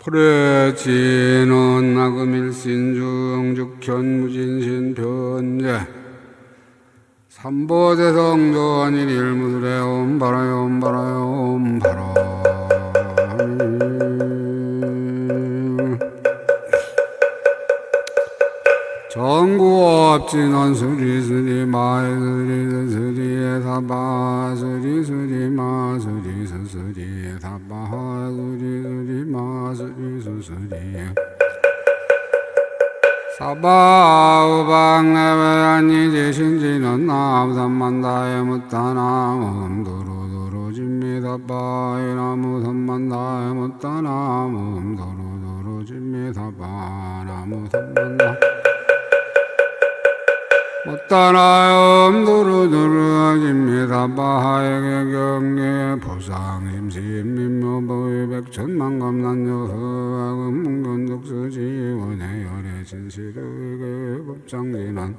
불의지는 나금일신중 죽현무진신 변제 삼보대성전 일일무술에 옴바라요 옴바라요 옴바라 전구업진원 수리수리 마이수리 수리에 사바 수리수리 마수리 수수리에 사바 수리수리 마수리 수수리에 사바우방내외한이지 신지는 나무삼만다에 묻다나무 도로도로 진미사바에 나무삼만다에 묻다나무 도로도로 진미사바 나무삼만다 못다나요 도로도로 진미사바에게 경계 보상심심민묘보의 백천만감난여허하금 문근독수지원의 열애 진실의 법장진한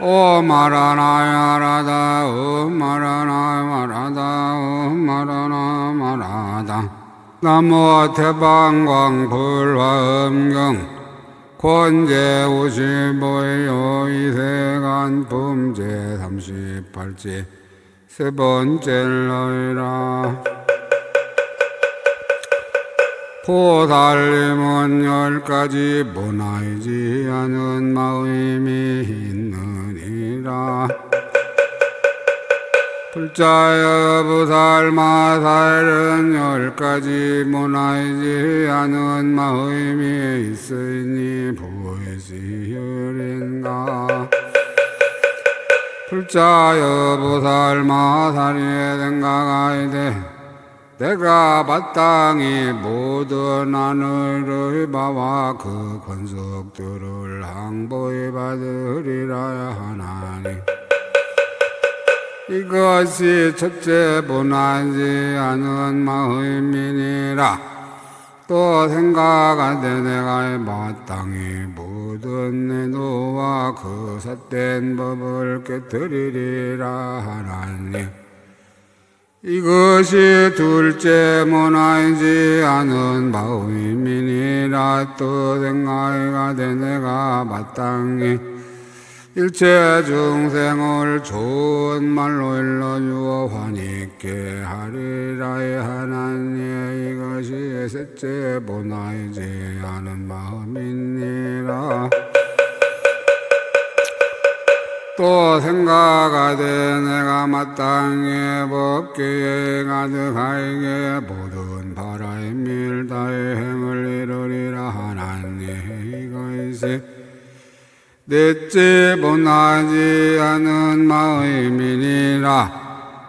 오마라나야 라다 오마라나 마라다 오마라나 마라다 나무 태방광 불화음경 권제 55요 이세간 범제 38지 세 번째러이라 포달림은 10가지 모나이지 않은 마음이 있느니라 불자여 부살마살은 10가지 모나이지 않은 마음이 있으니 부의시혈인가 불자여 부살마살이 생각하이되 내가 마땅히 모든 하늘의 바와 그 권속들을 항보히 받으리라 하나니 이것이 첫째 분하지 않은 마음이니라 또 생각하되 내가 마땅히 모든 내노와 그 삿된 법을 깨뜨리리라 하나니 이것이 둘째 문화이지 않은 마음이니라 또 생각하되 내가 마땅히 일체 중생을 좋은 말로 일러주어 환희있게 하리라 하나니 이것이 셋째 본하이지 않은 마음이니라 또 생각하되 내가 마땅히 법계에 가득하게 모든 바라의 밀다의 행을 이루리라 하나니 이것이 넷째 본하지 않은 마음이니라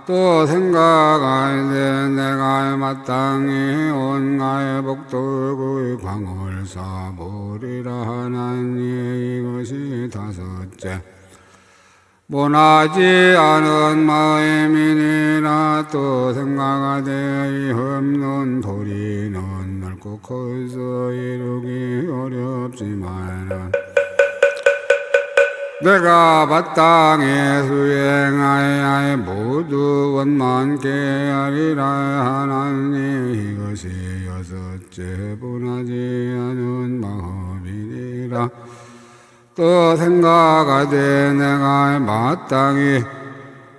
또 생각하되 내가 마땅히 온가의 복덕의 광을 쌓으리라 하나니 이것이 다섯째 본하지 않은 마음이니라 또 생각하되 이 없는 도리는 넓고 커서 이루기 어렵지만 내가 마땅히 수행하여 모두 원만케 하리라 하나니 이것이 여섯째 분하지 않은 마음이니라 또 생각하되 내가 마땅히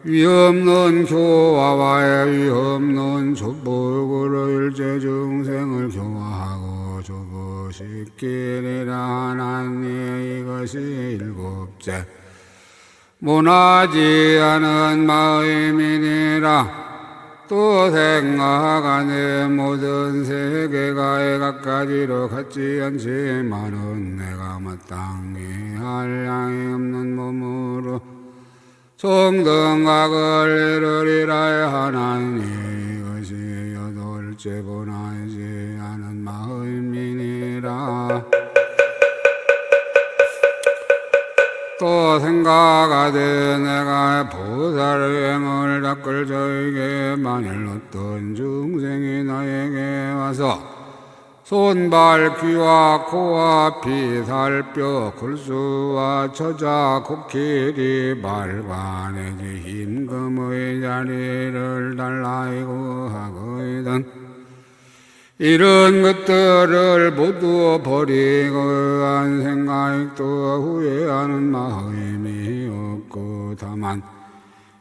위없는 교화와 위없는 족복으로 일체 중생을 교화하고 조부시키리라 하나니 이것이 일곱째 모나지 않은 마음이니라 또 생각하네 모든 세계가 각가지로 같지 않지만은 내가 마땅히 할 양이 없는 몸으로 총등각을 이루리라 하나니 이것이 여덟째 본하지 않은 마음이니라 또 생각하되 내가 보살행을 닦을 저에게 만일 어떤 중생이 나에게 와서 손발 귀와 코와 피 살뼈 골수와 처자 코끼리 말관에지 임금의 자리를 달라이고 하거든 이런 것들을 모두 버리고 한 생각도 후회하는 마음이 없고 다만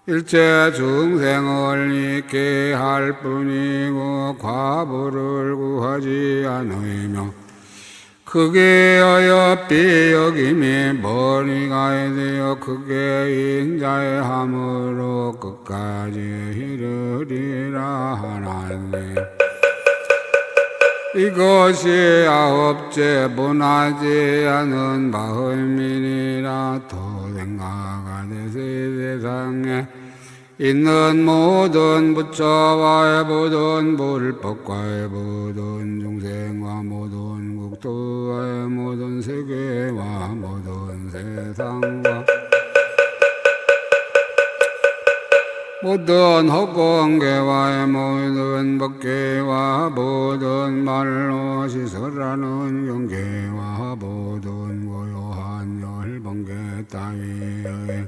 일체 중생을 있게 할 뿐이고 과보를 구하지 않으며 크게 하여 비여김이 머리가 되어 크게 인자의 함으로 끝까지 이르리라 하나니 이것이 아홉째 분하지 않은 마음이니라. 또 생각하되 세상에 있는 모든 부처와의 모든 불법과의 모든 중생과 모든 국토와의 모든 세계와 모든 세상과 모든 허공계와의 모든 법계와 모든 말로 시설하는 경계와 모든 고요한 열번계 따위의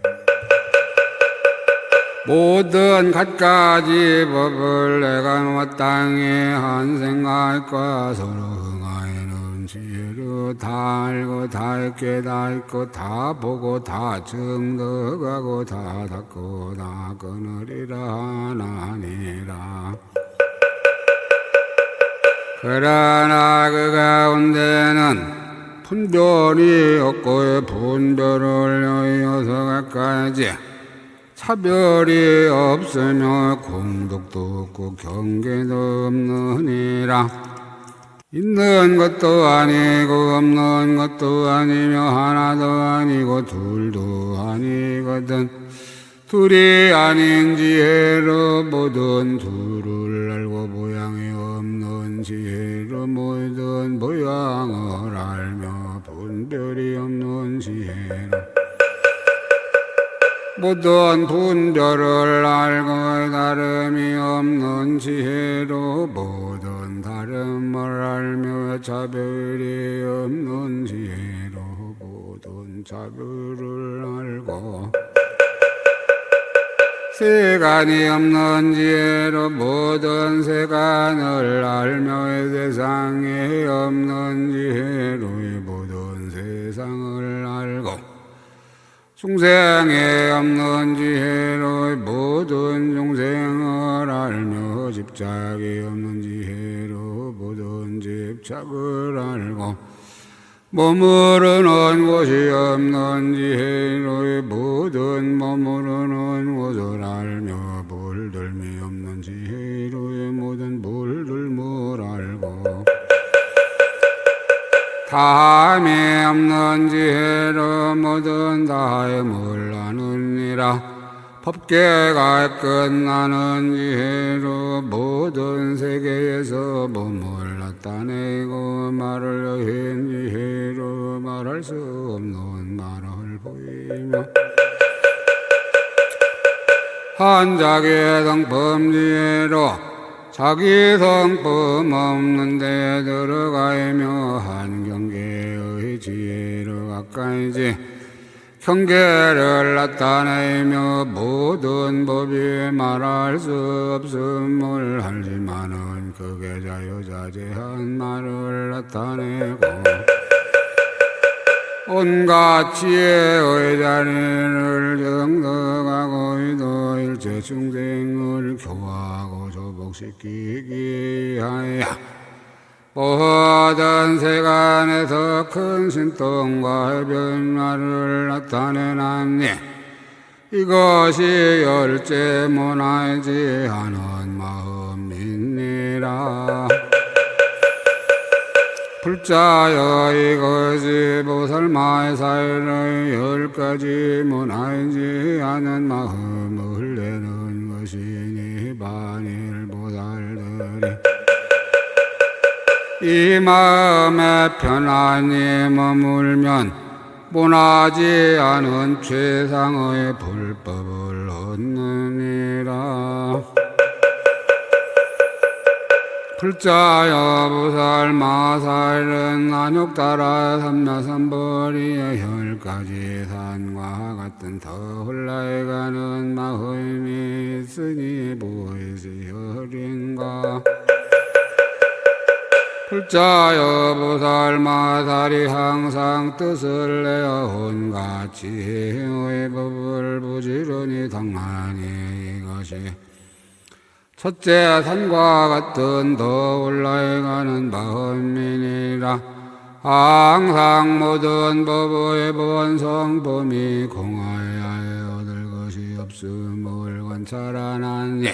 모든 갖가지 법을 내가 땅에 한 생각과 서로 흥하에는 지혜로 다 알고 다 읽게 다 읽고 다 보고 다 증득하고 다 닫고 다 끊으리라 하나니라. 그러나 그 가운데는 분별이 없고 분별을 여의어서 갖가지 차별이 없으며 공덕도 없고 경계도 없느니라. 있는 것도 아니고 없는 것도 아니며 하나도 아니고 둘도 아니거든 둘이 아닌 지혜로 모든 둘을 알고 모양이 없는 지혜로 모든 모양을 알며 분별이 없는 지혜로 모든 분별을 알고 다름이 없는 지혜로 모든 다름을 알며 차별이 없는 지혜로 모든 차별을 알고 세간이 없는 지혜로 모든 세간을 알며 세상에 없는 지혜로 모든 세상을 알고 중생에 없는 지혜로 모든 중생을 알며 집착이 없는 지혜로 모든 집착을 알고 머무르는 곳이 없는 지혜로 모든 머무르는 곳을 알며 물들미 없는 지혜로 모든 물들물 알고 다함이 없는 지혜로 모든 다함을 아느니라. 법계가 끝나는 지혜로 모든 세계에서 몸을 나타내고 말을 여힌 지혜로 말할 수 없는 말을 보이며 한자기의 성품 지혜로 자기 성품 없는 데 들어가며 한 경계의 지혜로 가까이지 경계를 나타내며 모든 법이 말할 수 없음을 알지만은 극에 자유자재한 말을 나타내고 온갖 지혜의 자리를 정덕하고 이도 일체 중생을 교화하고 조복시키기 하여 모든 세간에서 큰 신통과 변화를 나타내놨니 이것이 열째 문화이지 하는 마음이니라. 불자여 이것이 보살마의 사이의 10가지 문화이지 하는 마음을 내는 것이니 반일 보살들이 이 마음에 편안히 머물면 문하지 않은 최상의 불법을 얻느니라. 불자여 보살마살은 안욕따라 삼야삼벌이의 10가지 산과 같은 더 올라가는 마음이 있으니 무엇이 혈인가. 불자여 보살마살이 항상 뜻을 내어 온갖 지혜의 법을 부지런히 당하니 이것이 첫째 산과 같은 더 올라가는 마음이니라. 항상 모든 법의 본성범이 공하여 얻을 것이 없음을 관찰하나니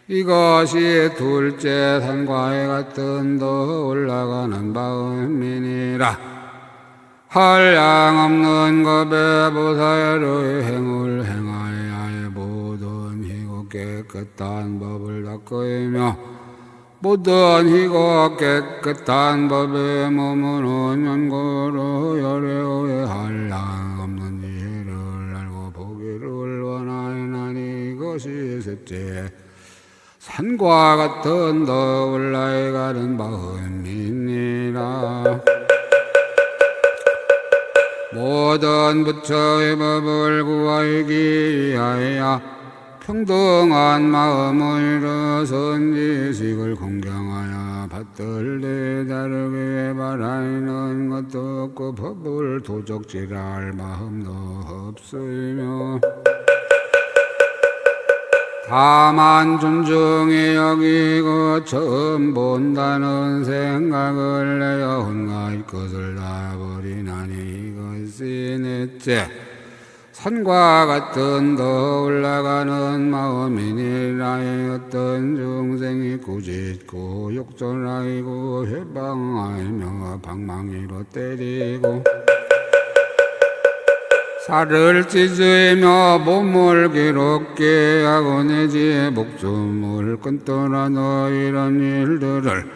이것이 둘째 산과에 같은 더 올라가는 마음이니라. 한량없는 겁에 보살의 행을 행하여 모든 희고 깨끗한 법을 닦으며 모든 희고 깨끗한 법에 머무는 연고로 열애의 한량없는 지혜를 알고 보기를 원하나니 이것이 셋째 산과 같은 더 올라가는 마음이니라. 모든 부처의 법을 구하기 위하여 평등한 마음으로 선지식을 공경하여 받들되 다르게 바라는 것도 없고 법을 도적질할 마음도 없으며 다만 존중히 여기고 처음 본다는 생각을 내어 온갖 것을 다 버리나니 이것이 넷째 산과 같은 더 올라가는 마음이니라. 어떤 중생이 꾸짖고 욕설하고 해방하며 방망이로 때리고 살을 찢으며 몸을 괴롭게 하고 내지 목숨을 끊더라도 이런 일들을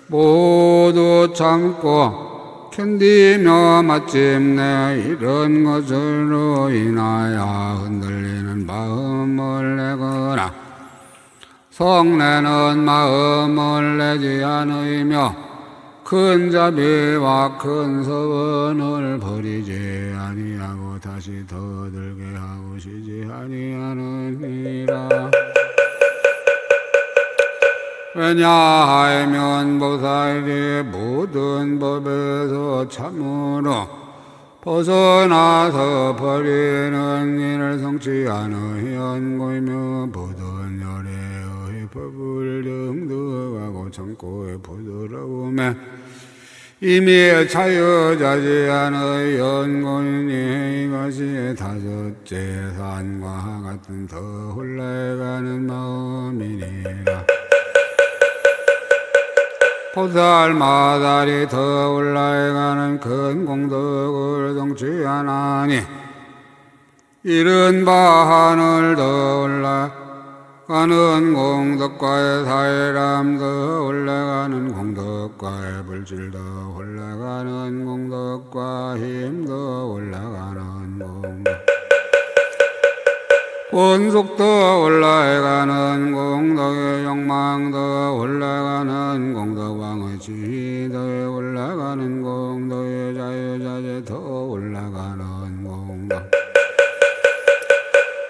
모두 참고 견디며 마침내 이런 것으로 인하여 흔들리는 마음을 내거나 성내는 마음을 내지 않으며 큰 자비와 큰 서원을 버리지 아니하고 다시 더 들게 하고 쉬지 아니하느니라. 왜냐하면 보살이 모든 법에서 참으로 벗어나서 버리는 일을 성치 않으여 연고이며 모든 열애의 법을 정득하고 참고의 부드러움에 이미 자유자재한의 연고이니 이것이 다섯째 산과 같은 더 올라가는 마음이니라. 보살마살이 더 올라가는 큰 공덕을 성취하나니 이른 바 하늘 더 올라가는 공덕과의 사이람 더 올라가는 공덕과의 불질 더 올라가는 공덕과 힘 더 올라가는 공덕 권속 더 올라가는 공덕의 욕망 더 올라가는 공덕왕의 지위 더 올라가는 공덕의 자유자재 더 올라가는 공덕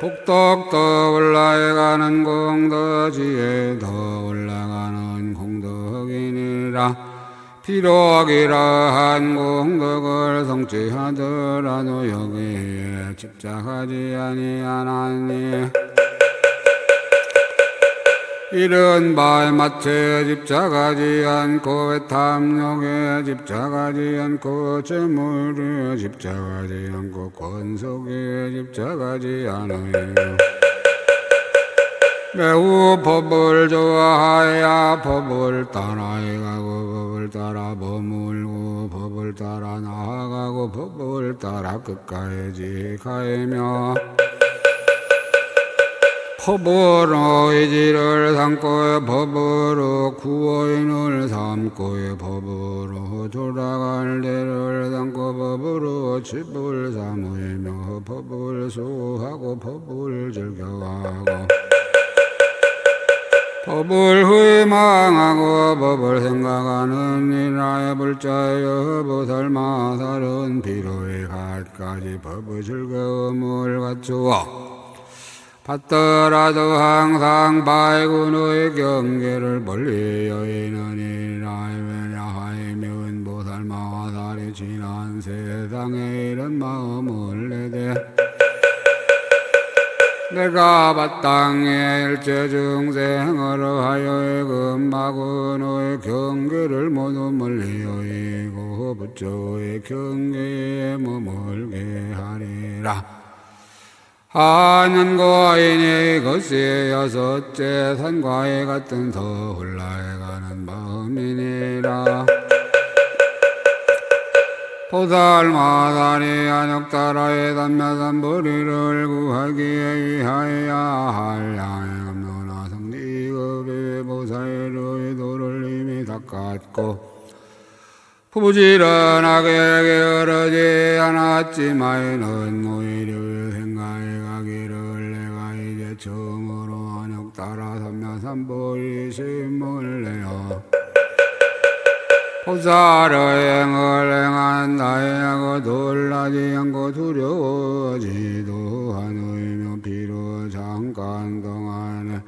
복덕 더 올라가는 공덕 지혜 더 올라가는 공덕이니라. 비록 이러한 공덕을 성취하더라도 여기에 집착하지 아니하나니 이른 바에 마체 집착하지 않고 탐욕에 집착하지 않고 재물에 집착하지 않고 권속에 집착하지 않으며 매우 법을 좋아하여 법을 따라가고 법을 따라 머물고 법을 따라 나아가고 법을 따라 끝까지 가며 법으로 의지를 삼고 법으로 구원을 삼고 법으로 돌아갈 데를 삼고 법으로 집을 삼으며 법을 수하고 법을 즐겨하고 법을 희망하고 법을 생각하는 이라의 불자여 보살마살은 비로의 갖가지 법의 즐거움을 갖추어 받더라도 항상 발군의 경계를 멀리 여인하니라. 왜냐하면 보살마살이 지난 세상에 이런 마음을 내되 내가 바땅에 일체 중생으로 하여 금마군의 경계를 모두 멀리 여의고 부처의 경계에 머물게 하리라. 하는고인이 것이 여섯째 산과에 같은 더 올라가는 마음이니라. 보살마살이 안욕따라의 단묘단보리를 구하기에 위하여 할 양이 없노나 성리급의 보살의 도를 이미 닦았고 부지런하게 게으르지 않았지만은 오히려 생각에 가기를 내가 이제 처음으로 안욕따라 삼야삼보리 심을 내어 보살의 행을 행한다하고 놀라지 않고 두려워지도 않으며 비로 잠깐 동안에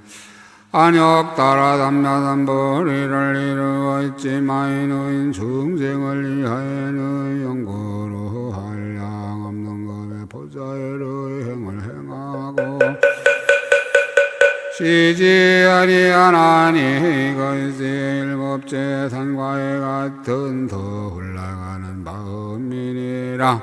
안욕따라 삼야삼보리를 이루어 있지만은 중생을 위하여는 영고로 한량 없는 것에 보살의 행을 행하고 쉬지 아니하나니 이것이 일곱째 산과에 같은 더 올라가는 마음이니라.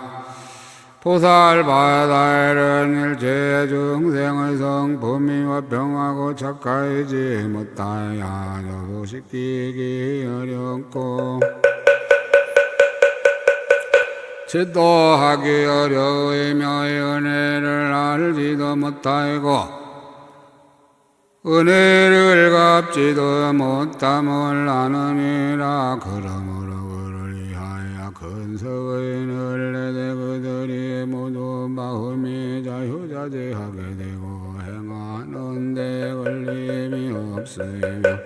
보살바살은 일체 중생의 성품이와 병하고 착하지 못하여 소식기기 어렵고 지도하기 어려우며 은혜를 알지도 못하고 은혜를 갚지도 못함을 아느니라. 그러므로 그를 위하여 근석의인을 내되 그들이 모두 마음이 자유자재하게 되고 행하는 데 걸림이 없으며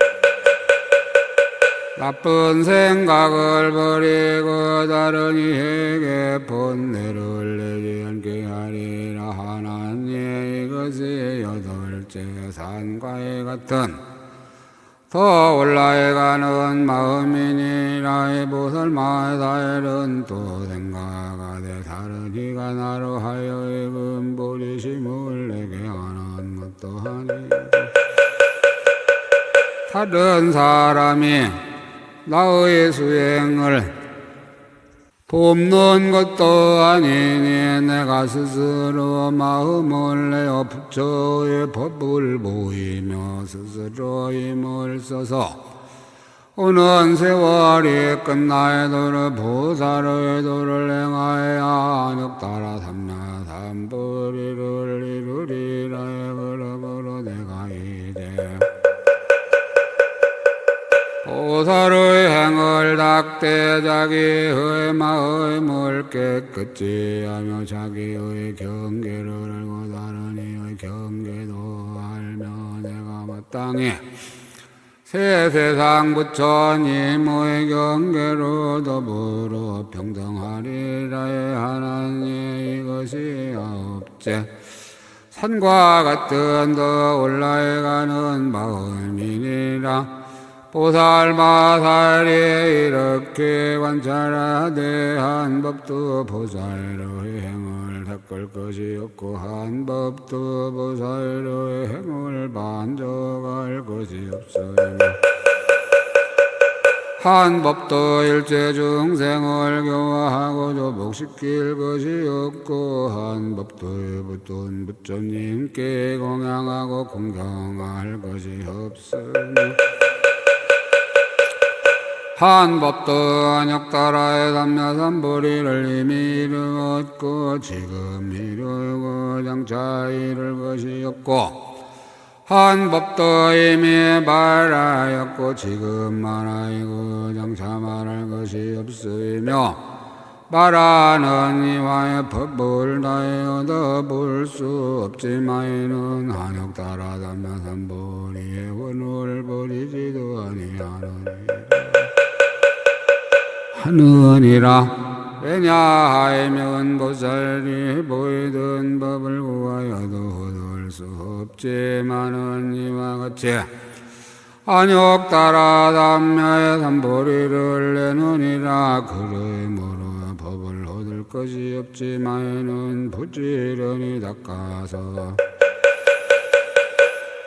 나쁜 생각을 버리고 다른 이에게 본내를 내지 않게 하리라. 하나님 이것이 여덟째 산과에 같은 더 올라가는 마음이니라. 보살마살은 또 생각하되 다른 이가 나로 하여 근보리심을 내게 하는 것도 아니고 다른 사람이 나의 수행을 돕는 것도 아니니 내가 스스로 마음을 내어 부처의 법을 보이며 스스로 힘을 써서 오는 세월이 끝나도록 보살의 도를 행하여 안욕따라 삼야삼보리를 이루리라. 그러므로 내가 이제 보살의 행을 닦되 자기의 마음을 깨끗이 하며 자기의 경계를 알고 다른 이의 경계도 알며 내가 마땅히 새 세상 부처님의 경계로 더불어 평등하리라. 하나님 이것이 아홉째 산과 같은 더 올라가는 마음이니라. 보살마살이 이렇게 관찰하되 한 법도 보살의 행을 닦을 것이 없고 한 법도 보살의 행을 만족할 것이 없으며 한 법도 일체 중생을 교화하고 조복시킬 것이 없고 한 법도 붙은 부처님께 공양하고 공경할 것이 없으며 한 법도 안욕따라의 삼야삼보리를 이미 이루었고 지금 이루고 장차 이룰 것이 없고 한 법도 이미 말하였고 지금 말하이고 장차 말할 것이 없으며 말하는 이와의 법을 다해 얻어볼 수 없지만은 안욕따라 삼야삼보리의 원을 버리지도 아니하느니라. 왜냐하면 보살이 보이던 법을 구하여도 볼 수 없지만은 이와 같이 안욕 따라 담야의 삼보리를 내느니라. 그러므로 법을 얻을 것이 없지만은 부지런히 닦아서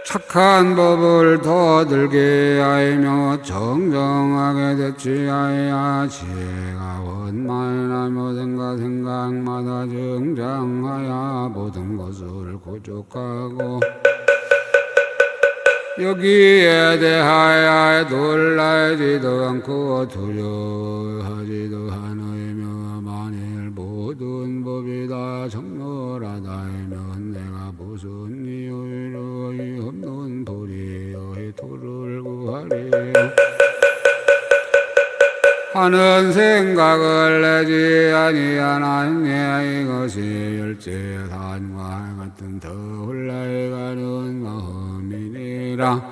착한 법을 더 들게 하며 정정하게 대취하여 지혜가 원만한 모든 것 생각마다 정장하여 모든 것을 고족하고 여기에 대하여 놀라지도 않고 두려워하지도 않으며 만일 모든 법이 다 정렬하다면 내가 무슨 이유로 이 없는 불의의 도를 구하리요 하는 생각을 내지 아니하나니 이것이 열재산과 같은 더 올라가는 마음이니라.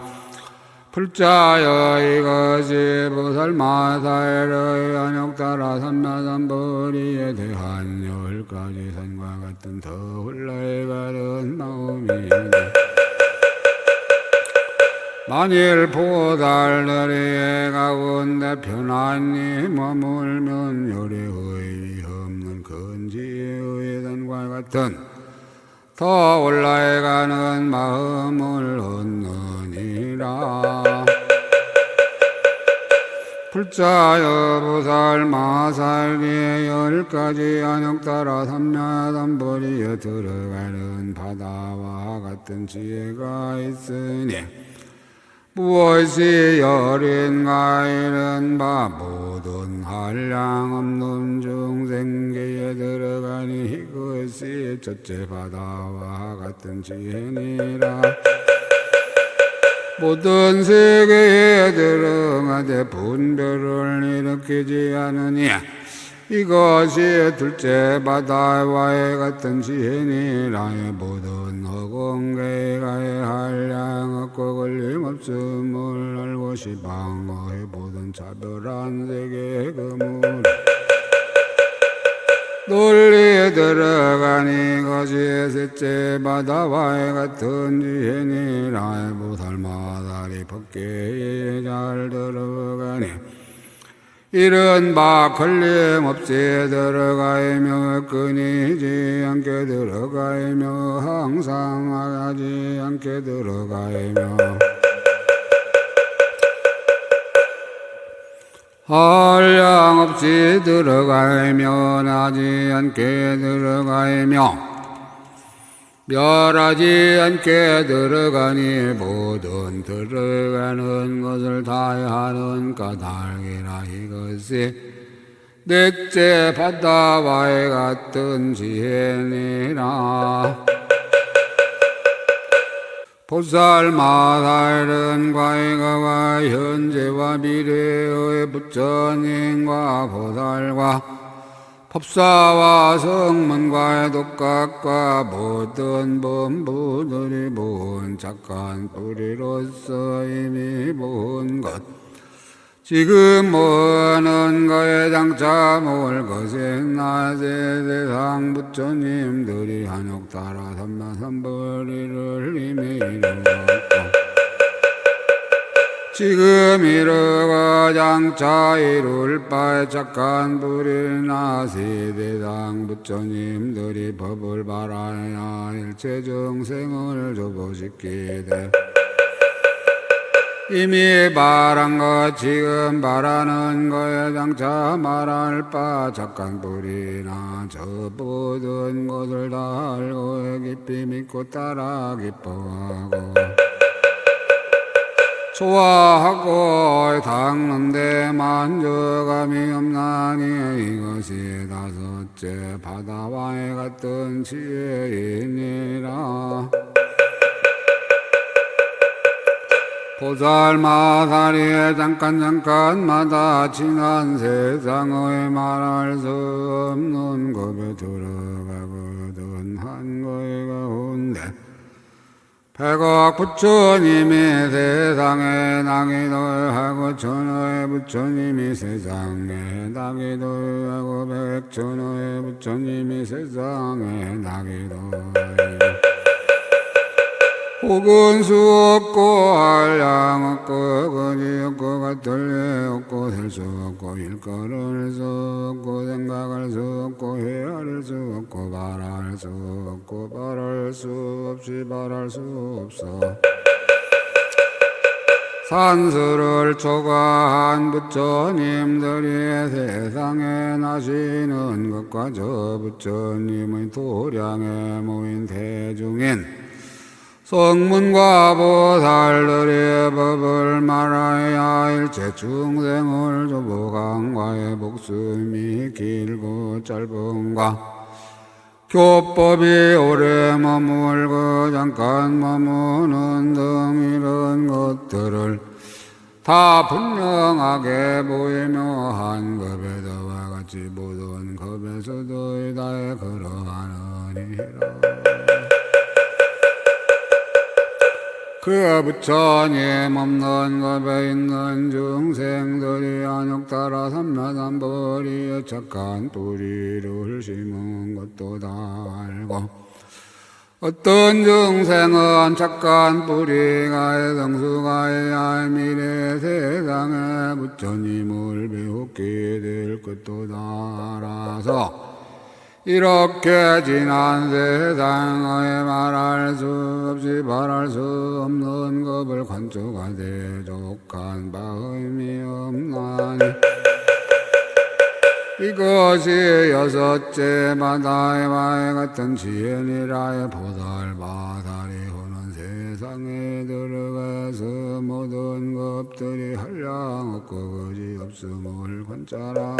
불자여 이것이 보살마사의 안욕 따라 삼야삼보리에 대한 10가지 산과 같은 더 올라가는 마음이니라. 만일 보살들이 가운데 편안히 머물면 요리의 없는 근지의 산과 같은 더 올라가는 마음을 얻느니라. 불자여 보살마살기에 10가지 안욕 따라 삼야삼보리에 들어가는 바다와 같은 지혜가 있으니 무엇이 여린가 이른 바 모든 한량 없는 중생계에 들어가니 이것이 첫째 바다와 같은 지혜니라. 모든 세계에 들어가되 분별을 일으키지 않으니 이것이 둘째 바다와의 같은 지혜니라. 모든 허공계가의 한량 없고 걸림없음을 알고 시방의 모든 차별한 세계의 그물 논리에 들어가니 이것이 셋째 바다와의 같은 지혜니라. 보살마다리 법계에 잘 들어가니 이른 바 걸림없이 들어가며 끊이지 않게 들어가며 항상 하지 않게 들어가며 한량 없이 들어가며 나지 않게 들어가며 멸하지 않게 들어가니 모든 들어가는 것을 다하는 까닭이라. 이것이 넷째 바다와의 같은 지혜니라. 보살마살은 과거와 현재와 미래의 부처님과 보살과 법사와 성문과의 독각과 모든 범부들이 모은 착한 뿌리로서 이미 모은 것 지금 모으는 거에 장차 모을 것에 낮에 세상 부처님들이 한욕 따라 삼야삼보리를 이미 이루었고 지금 이르고 장차 이룰 바에 착한 불이나 세대상 부처님들이 법을 바라야 일체 정생을 조보시키되 이미 말한 것 지금 바라는 거에 장차 말할 바 착한 불이나 저 모든 것을 다 알고 깊이 믿고 따라 기뻐하고 좋아하고 닦는데 만족함이 없나니 이것이 다섯째 바다와의 같은 지혜이니라. 보살마살이에 잠깐마다 지난 세상의 말할 수 없는 겁에 들어가거든 한 거의 가운데 백억 부처님이 세상에 나기도 하고 천하의 부처님이 세상에 나기도 하고 백천하의 부처님이 세상에 나기도 하고 혹은 수 없고 한량 없고 거지 없고 같을 예 없고 셀 수 없고 일거를 수 없고 생각할 수 없고 헤아릴 수 없고 바랄 수 없고 바랄 수 없이 바랄 수 없어 산수를 초과한 부처님들이 세상에 나시는 것과 저 부처님의 도량에 모인 대중인 성문과 보살들의 법을 말하여 일체 중생을 조보강과의 목숨이 길고 짧은가 교법이 오래 머물고 잠깐 머무는 등 이런 것들을 다 분명하게 보이며 한 겁에다와 같이 모든 겁에서도 다에 그러하느니라. 그 부처님 없는 겁에 있는 중생들이 안욕 따라 삼라삼벌이의 착한 뿌리를 심은 것도 다 알고 어떤 중생은 착한 뿌리가 성수가 미래 세상에 부처님을 배우게 될 것도 다 알아서 이렇게 지난 세상에 말할 수 없이 바랄 수 없는 법을 관조가 대족한 마음이 없나니 이것이 여섯째 바다의 같은 지혜니라의 보살바살이 오는 세상에 들어가서 모든 것들이 한량 없고 거지 없음을 관찰하고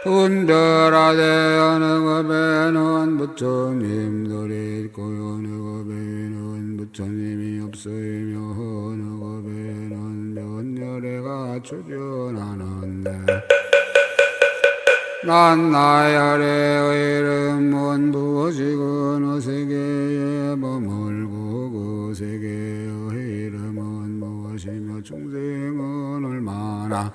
분별하되 어느 겁에는 부처님들이 있고 어느 겁에는 부처님이 없으며 어느 겁에는 면열애가 출현하는데 난 나열의 이름은 무엇이고 어느 세계에 머물고 그 세계의 이름은 무엇이며 중생은 얼마나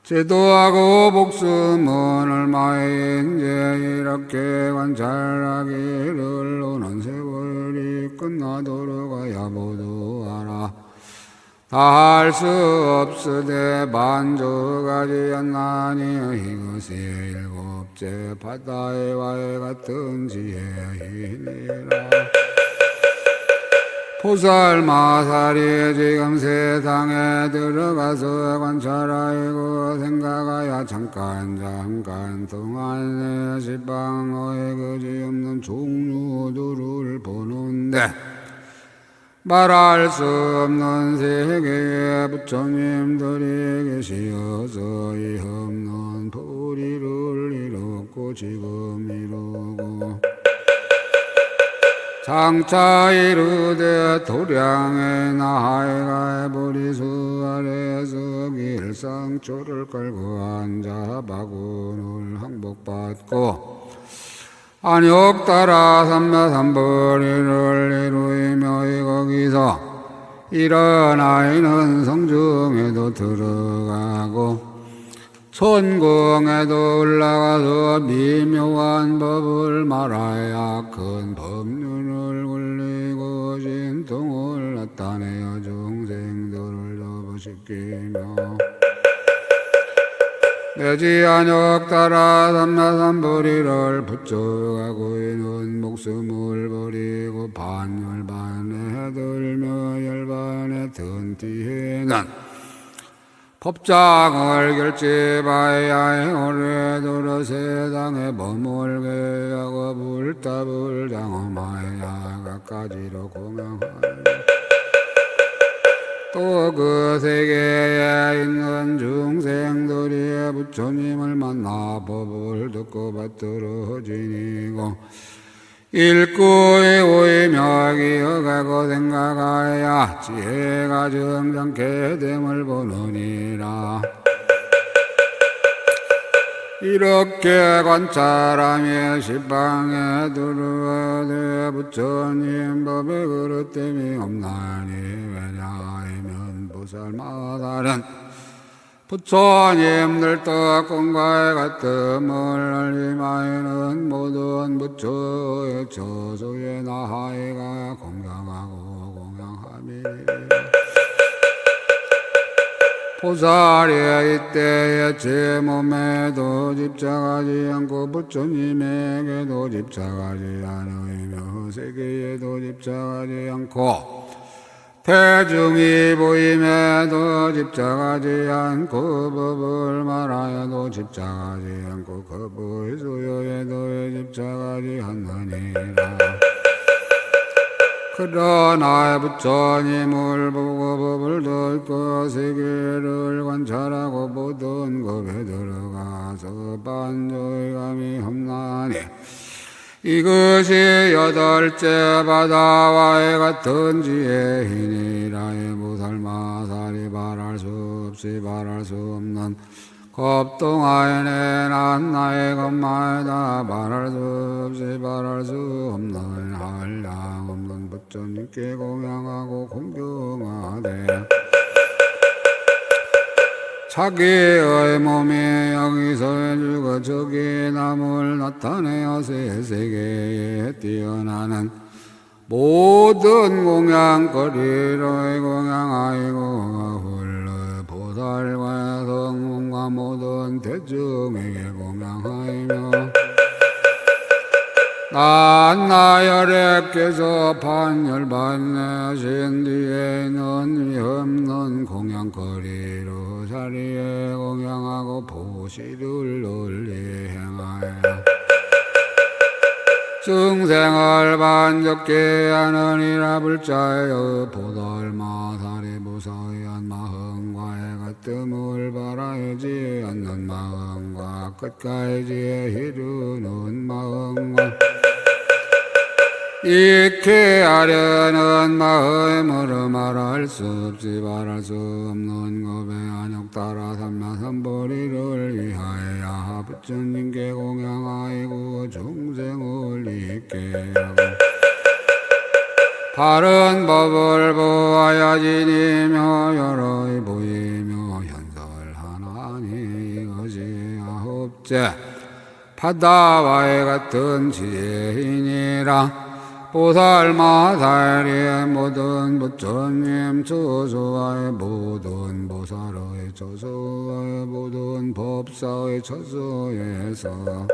제도하고 목숨은 얼마인지 이렇게 관찰하기를 오는 세월이 끝나도록 하여 모두 알아 다 할 수 없으되 만족하지 않나니 이것이 일곱째 바다의 같은 지혜이니라. 보살마살이 지금 세상에 들어가서 관찰하고 생각하여 잠깐 동안에 시방의 그지없는 종류들을 보는데 말할 수 없는 세계에 부처님들이 계시어서 이 없는 도리를 이뤘고 지금 이루고 장차 이르되 도량의 나하이가 보리수 아래서 길상초를 끌고 앉아 바구를 항복받고 안욕 따라 삼라삼벌이를 이루이며 거기서 이런 아이는 성중에도 들어가고 천공에도 올라가서 미묘한 법을 말하여 큰 법륜을 굴리고 신통을 나타내어 중생들을 도부시키며 내지 안욕 따라 삼라삼벌이를 붙여가고 있는 목숨을 버리고 반열반에 들며 열반에 든 뒤에는 법장을 결집하여 오래도록 세상에 머물게 하고 불답을 장엄하여 갖가지로 공양하니 또 그 세계에 있는 중생들이 부처님을 만나 법을 듣고 받들어 지니고 읽고 외우며 기억하고 생각하여 지혜가 점잖게 됨을 보느니라. 이렇게 관찰하며 시방에 들어가되 부처님 법에 그릇됨이 없나니 왜냐하면 보살마살은 부처님들 떡공과에 같음을 알림하에는 모든 부처의 저소의 나하이가 공양하고 공양하미. 보살이 이때에 제 몸에도 집착하지 않고 부처님에게도 집착하지 않으며 세계에도 집착하지 않고 대중이 보임에도 집착하지 않고 법을 말하여도 집착하지 않고 법의 소요에도 집착하지 않느니라. 그러나 부처님을 보고 법을 듣고 세계를 관찰하고 모든 법에 들어가서 반조의감이 없나니 이것이 여덟째 바다와의 같은 지혜이니라. 보살마살이 말할 수 없이 말할 수 없는 겁동하에 난 나의 겁마에다 말할 수 없이 말할 수 없는 한량 없는 부처님께 공양하고 공경하되 자기의 몸이 여기서 죽어 저기 남을 나타내어 세계에 뛰어나는 모든 공양거리를 공양하이고 홀로 보살과 성문과 모든 대중에게 공양하이며 난 나열에께서 판열반내신 뒤에는 위없는 공양거리로 자리에 공양하고 보시를 널리 행하여 증생을 반적게 하느니라. 불자여 보살마살이 무사의한 마음과의 같음을 바라지 않는 마음과 끝까지 이루는 마음과 익히 하려는 마음으로 말할 수 없이 말할 수 없는 겁에 안욕 따라 삼마삼보리를 위하여 부처님께 공양하이고 중생을 잊게 하고 바른 법을 보아야 지니며 여러이 보이며 현설하나니 이것이 아홉째 바다와의 같은 지혜이니라. 보살마살이의 모든 부처님 처소와의 모든 보살의 처소와의 모든 법사의 처소에서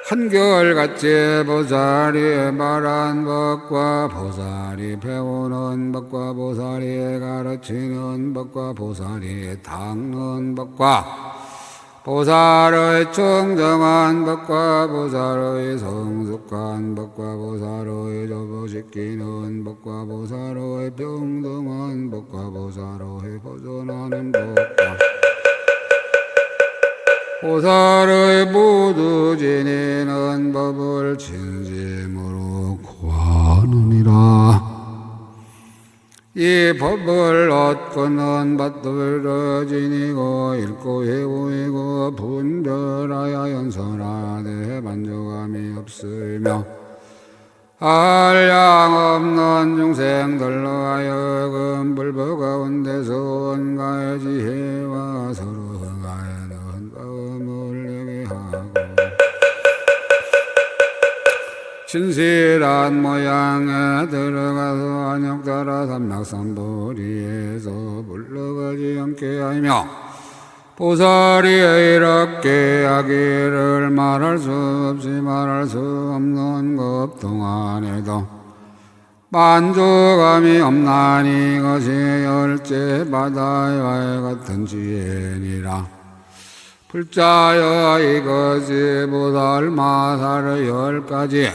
한결같이 보살이 말한 법과 보살이 배우는 법과 보살이 가르치는 법과 보살이 닦는 법과 보살의 청정한 법과 보살의 성숙한 법과 보살의 접어시키는 법과 보살의 평등한 법과 보살의 보존하는 법과 보살의 모두 지니는 법을 진심으로 구하느니라. 이 법을 얻고는 받들어 지니고 읽고 외우고 분별하여 연설하되 만족함이 없으며 한량 없는 중생들로 하여금 불법 가운데서 온가의 지혜와 서로 흥하여는 마음을 내게 하고 진실한 모양에 들어가서 안욕 따라 삼맥삼보리에서 물러가지 않게 하며 보살이 이렇게 하기를 말할 수 없이 말할 수 없는 것 동안에도 만족함이 없나니 이것이 열째 바다와 같은 지혜니라. 불자여 이것이 보살마살의 10가지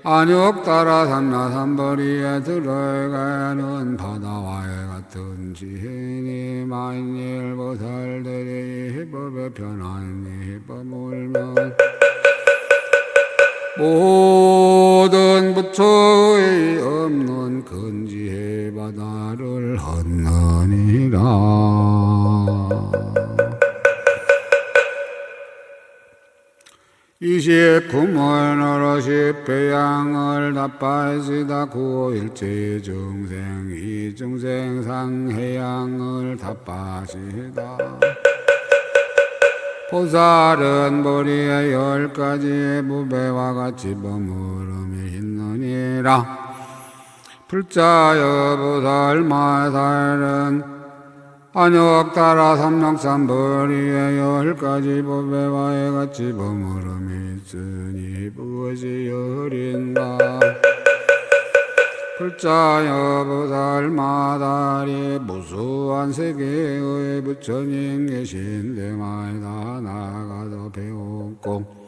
안욕 따라 삼마삼보리에 들어가는 바다와의 같은 지혜니 만일 보살들이 법에 편안히 법물면 모든 부처의 없는 근지혜 바다를 헛느니라. 29문 어르시 배양을 답하시다 구일체 중생 이중생 상해양을 답하시다 보살은 머리에 10가지 부배와 같이 버무름이 있느니라 불자여 보살 마살은 안욕 따라 삼력삼벌이에 10가지 법에와에 같이 버무름이 있으니 무엇이 열인가 불자여 보살 마다리 무수한 세계의 부처님 계신 데마다 나가서 배웠고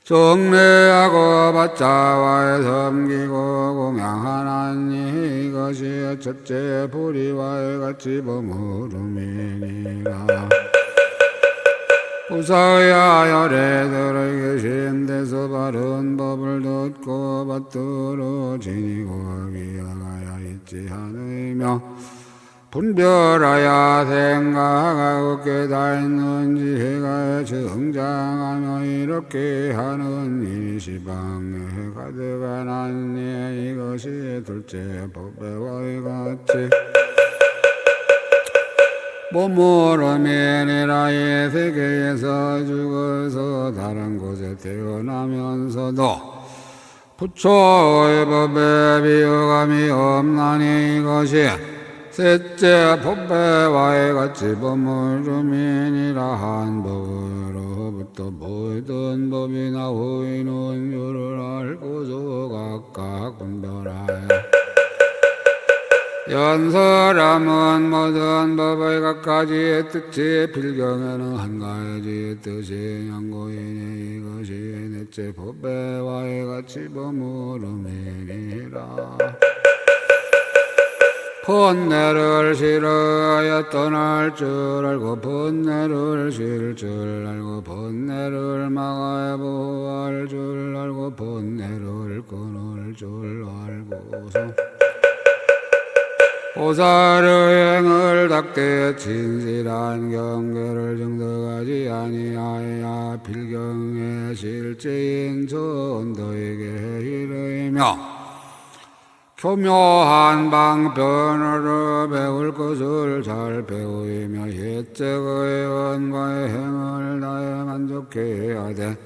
정례하고 받자와에 섬기고 공양하나니 이것이 첫째 불의와에 같이 버무름이니라 부사의 열애들의 계신 데서 바른 법을 듣고 받들어 지니고 기어가야 있지 않으며 분별하여 생각하고 깨닫는 지혜가 정장하며 이렇게 하는 일시방에 가득하나니 이것이 둘째 법배와 같이 몸으로면이라 이 세계에서 죽어서 다른 곳에 태어나면서도 부처의 법에 비교감이 없나니 이것이 셋째 법배와의 같이 버무름이니라 한 법으로부터 모든 법이 나오이는 줄을 알고서 각각 분별하여 연설함은 모든 법의 각가지의 뜻이 필경에는 한 가지의 뜻이 양고이니 이것이 넷째 법배와의 같이 버무름이니라 번뇌를 싫어하여 떠날 줄 알고 번뇌를 싫을 줄 알고 번뇌를 막아야 보호할 줄 알고 번뇌를 끊을 줄 알고서 보살의 행을 닦되 진실한 경계를 정득하지 아니하여 필경의 실제인 전도에게 이르며 교묘한 방편으로 배울 것을 잘 배우며 예적의 원과의 행을 다해 만족해 하되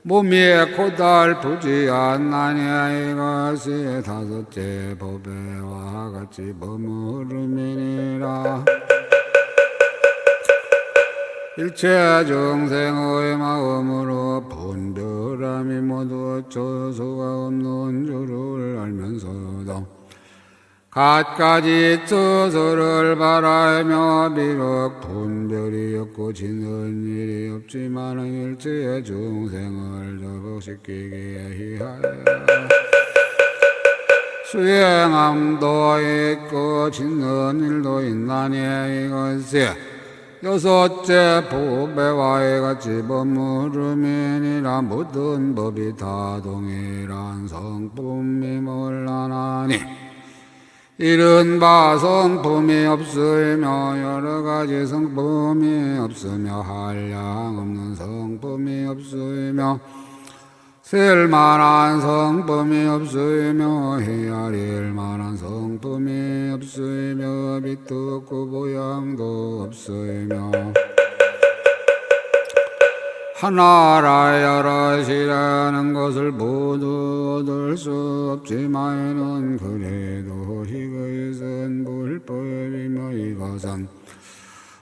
몸이 고달프지 않나니 이것이 다섯째 법배와 같이 버무름이니라 일체 중생의 마음으로 분별함이 모두 어쩔 수가 없는 줄을 알면서도 갖가지 처소를 바라며 비록 분별이 없고 지는 일이 없지만 일체 중생을 접속시키기에 하여 수행함도 있고 짓는 일도 있나니 이것이 여섯째 법배와의 같이 버무름이니라 모든 법이 다 동일한 성품이 몰라나니 이른바 성품이 없으며 여러가지 성품이 없으며 한량 없는 성품이 없으며 쓸만한 성품이 없으며 헤아릴 만한 성품이 없으며 빛도 없고 모양도 없으며 하나라 여럿이라는 것을 모두 얻을 수 없지만은 그래도 이것은 불법이며 이것은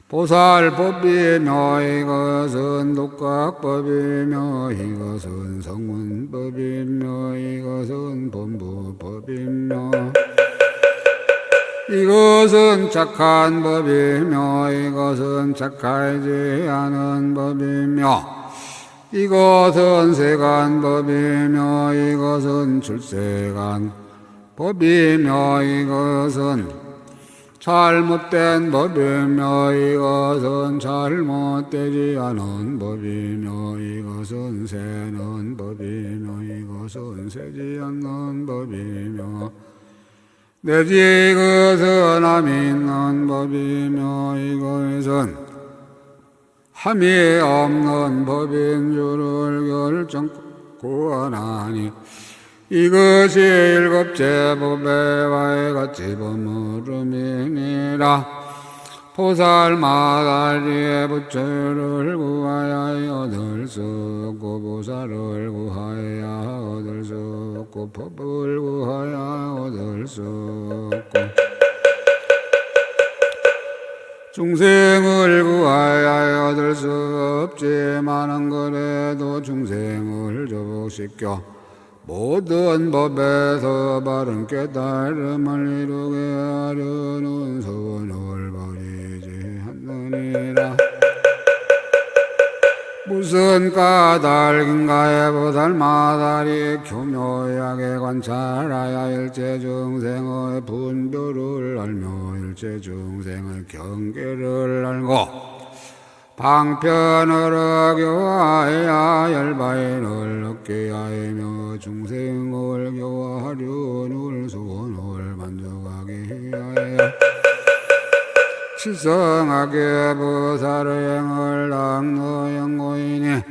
보살법이며 이것은 독각법이며 이것은 성문법이며 이것은 본부법이며 이것은 착한 법이며 이것은 착하지 않은 법이며 이것은 세간 법이며 이것은 출세간 법이며 이것은 잘못된 법이며 이것은 잘못되지 않은 법이며 이것은 새는 법이며 이것은 새지 않는 법이며 내지 이것은 암 있는 법이며 이것은 함이 없는 법인 줄을 결정구하나니 이것이 일곱째 법에와의 같이 버무름이니라. 보살마다리에 부처를 구하여 얻을 수 없고 보살을 구하여 얻을 수 없고 법을 구하여 얻을 수 없고 중생을 구하여 얻을 수 없지만은 그래도 중생을 조복시켜 모든 법에서 바른 깨달음을 이루게 하려는 소원을 버리지 않느니라. 무슨 까닭인가에 보살마다리 교묘하게 관찰하여 일체 중생의 분별을 알며 일체 중생의 경계를 알고 방편으로 교화하여 열바인을 얻게 하며 중생을 교화하려는 소원을 만족하게 하여 칠성하게 보살의 행을 낭노연고이니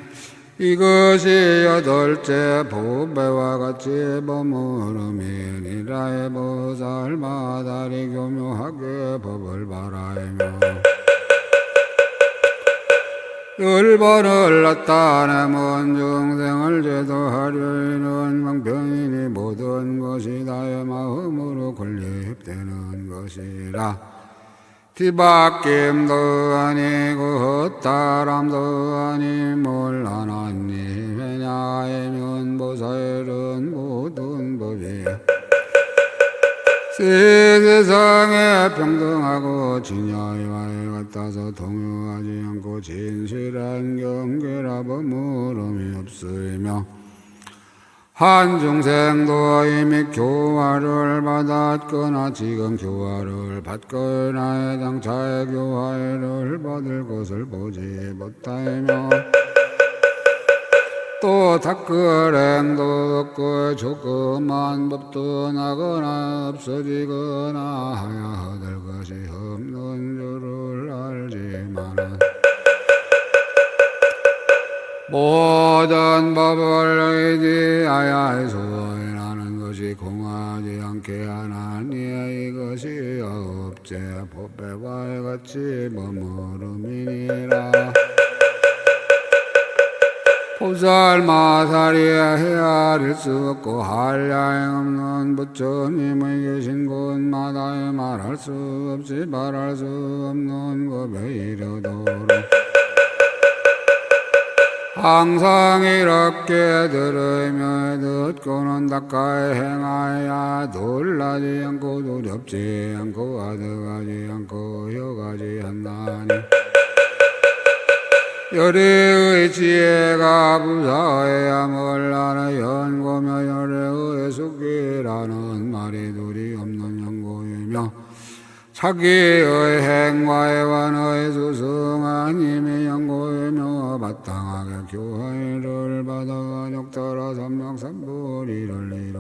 이것이 여덟째 보배와 같이 버무름이니라. 보살마다리 교묘하게 법을 바라며 열반을 나타내면 중생을 제도하려는 방편이니 모든 것이 나의 마음으로 건립되는 것이라. 뒤바뀜도 아니고 헛다람도 아니 몰라나니 왜냐하면 보살은 모든 법이 세상에 평등하고 진야와에 같아서 동요하지 않고 진실한 경계라 버무름이 없으며 한 중생도 이미 교화를 받았거나 지금 교화를 받거나 해당 차의 교화를 받을 것을 보지 못하며 또 닦을 행도 없고 조그만 법도 나거나 없어지거나 하여 얻을 것이 없는 줄을 알지만은 모든 법을 의지하여 소원하는 것이 공하지 않게 하나니 이것이 아홉째 법배와 같이 머무름이니라. 보살마다리에 헤아릴 수 없고 한량 없는 부처님의 계신 곳마다 말할 수 없이 말할 수 없는 법에 이르도록 항상 이렇게 들으며 듣고는 닦아 행하여 놀라지 않고 두렵지 않고 아득하지 않고 여가지 않나니 열의의 지혜가 부사해야 몰라라. 연고며 열의의 숙기라는 말이 둘이 없는 연고이며 자기의 행과에 관하여 수승한 힘의 연고이며 바탕하게 교화를 받아 욕따라 삼명삼불이를 이뤄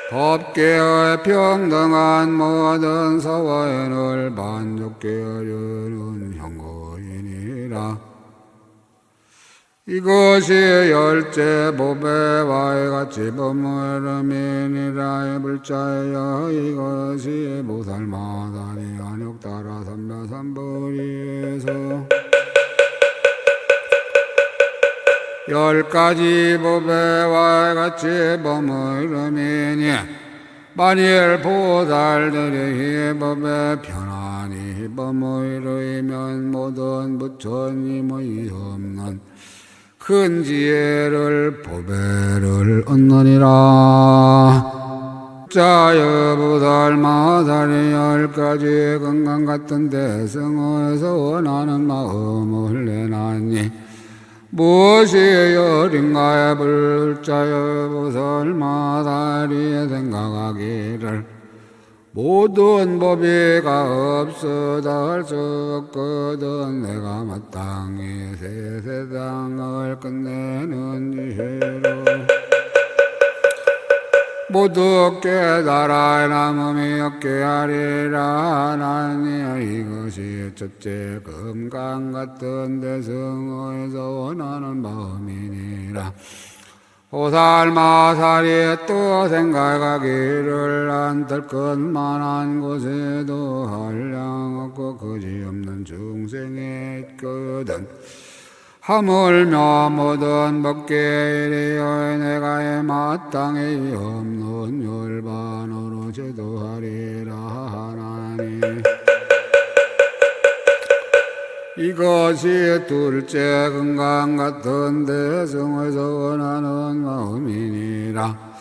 법계의 평등한 모든 사원을 만족케 하려는 형고이니라. 이것이 열째 보배와 같이 버무름이니라. 불자여 이것이 보살마다리 안욕따라 삼명삼불이에서 열 가지 법에와 같이 버무름이니 만일 보살들이 법에 편안히 버무르면 모든 부처님의 없는 큰 지혜를 보배를 얻느니라. 자여 보살마다리 열 가지 건강 같은 대승에서 원하는 마음을 내놨니 무엇이 열인가에 불자여 보살마다리에 생각하기를 모든 법이가 없어도 할 수 없거든 내가 마땅히 새 세상을 끝내는 지혜로 모두 깨달아 남음이 없게 하리라. 나니 이것이 첫째 금강 같은 대승어에서 원하는 마음이니라. 보살마살이 또 생각하기를 안떨 것만한 곳에도 한량 없고 그지없는 중생이 있거든. 하물며 모든 법계에 이르여 내가 마땅히 없는 열반으로 제도하리라 하나니 이것이 둘째 금강 같은 대승에서 원하는 마음이니라.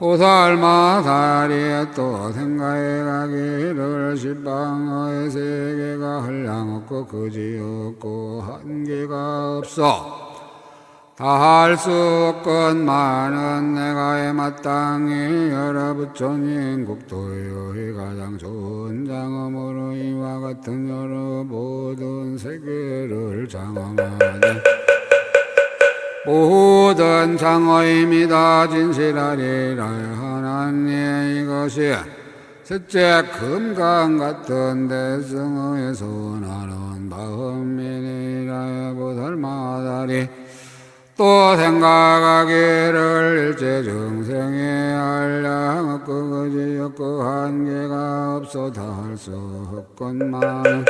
보살마살이 또 생각해 가기를 십방의 세계가 한량없고 그지없고 한계가 없어 다할 수 없건만은 내가 마땅히 여러 부처님 국토의 가장 좋은 장엄으로 이와 같은 여러 모든 세계를 장엄하니 모든 장어임이다 진실하리라. 하나님 이것이 셋째 금강 같은 대승에서 나는 마음이니라. 보살마살이 또 생각하기를 일체 중생이 한량 없고 그지없고 한계가 없어 다할 수 없건만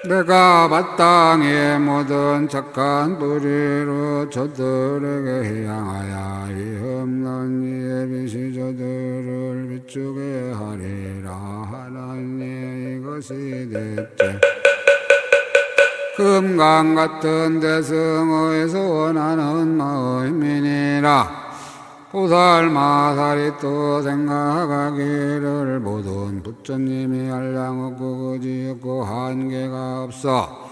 내가 마땅히 모든 착한 뿌리로 저들에게 향하여 이 없는 이의 빛이 저들을 비추게 하리라. 하나님 이것이 넷째 금강 같은 대승어에서 원하는 마음이니라. 보살마살이 또 생각하기를 모든 부처님이 한량 없고 그지없고 한계가 없어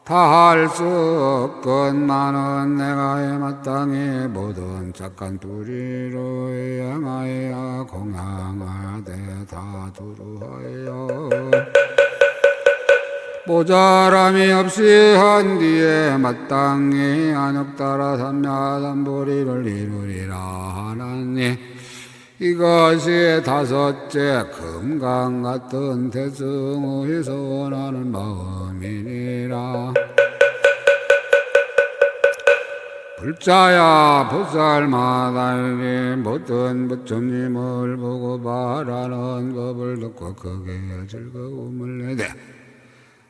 다할 수 없건만은 내가 마땅히 모든 착한 뿌리로 향하여 공양하되 다두루하여 모자람이 없이 한 뒤에 마땅히 안욕따라 삼야삼보리를 이루리라. 하나님 이것이 다섯째 금강 같은 대승에서 원하는 마음이니라. 불자야 보살마살이 모든 부처님을 보고 말하는 법을 듣고 크게 즐거움을 내되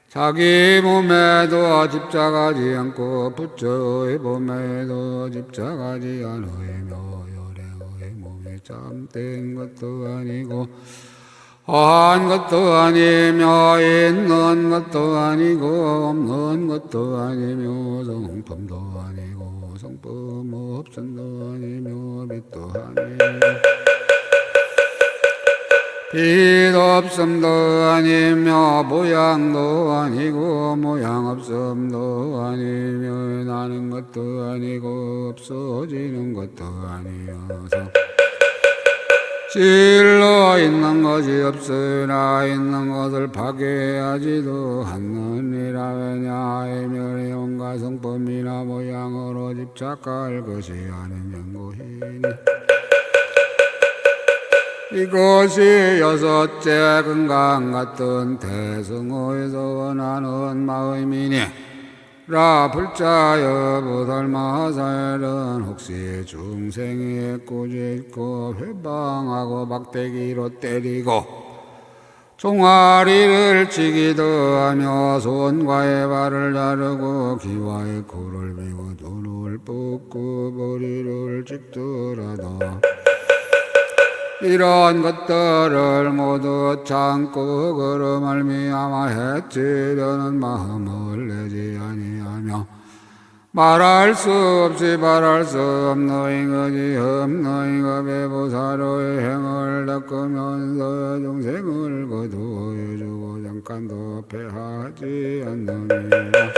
자기 몸에도 집착하지 않고 부처의 몸에도 집착하지 않으며 열애의 몸이 잠든 것도 아니고 허한 것도 아니며 있는 것도 아니고 없는 것도 아니며 성품도 아니고 성품 없음도 아니며 빛도 아니며 빛 없음도 아니며 모양도 아니고 모양 없음도 아니며 나는 것도 아니고 없어지는 것도 아니어서 실로 있는 것이 없으나 있는 것을 파괴하지도 않느니라. 왜냐하면 온갖 성품이나 모양으로 집착할 것이 아닌 연고이니 이것이 여섯째 금강 같은 대승어에서 원하는 마음이니 라. 불자여 보살마살은 혹시 중생이 꾸짖고 회방하고 막대기로 때리고 종아리를 치기도 하며 손과의 발을 자르고 귀와의 코를 베고 눈을 뽑고 머리를 찍더라도 이런 것들을 모두 참고 그로 말미암아 해치려는 마음을 내지 아니하며 말할 수 없이 말할 수 없는 것이 없는 것의 보살의 행을 닦으면서 중생을 거두어주고 잠깐도 패하지 않느니라.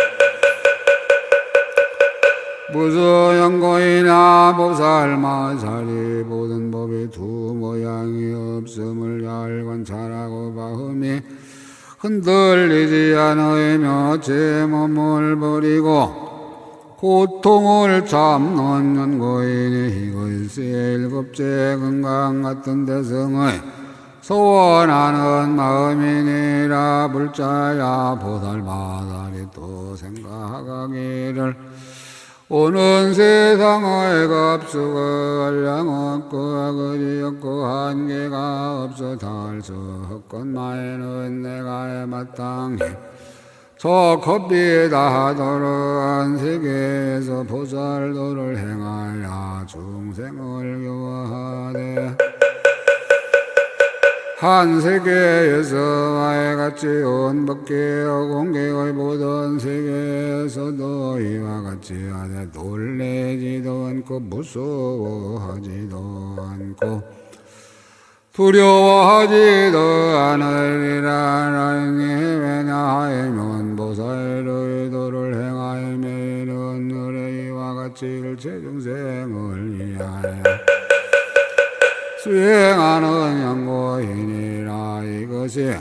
무소연고이나 보살마살이 모든 법이 두 모양이 없음을 잘 관찰하고 마음이 흔들리지 않으며 제 몸을 버리고 고통을 참는 연고이니 이것이 급제 건강 같은 대성의 소원하는 마음이니라. 불자야 보살마다리 또 생각하기를 오는 세상의 급수가 한량 없고 그리 없고 한계가 없어 달수 헛것마에는 내가 마땅히 저 겁비다 하도록 한 세계에서 보살도를 행하여 중생을 교화하되 한 세계에서 와의 같이 온 법계와 공계의 모든 세계에서도 이와 같이 하되 놀래지도 않고 무서워하지도 않고 두려워하지도 않으리라. 왜냐하면 보살의 도를 행하면은 너의 이와 같이 일체 중생을 위하여 수행하는 양고이니라. 이것이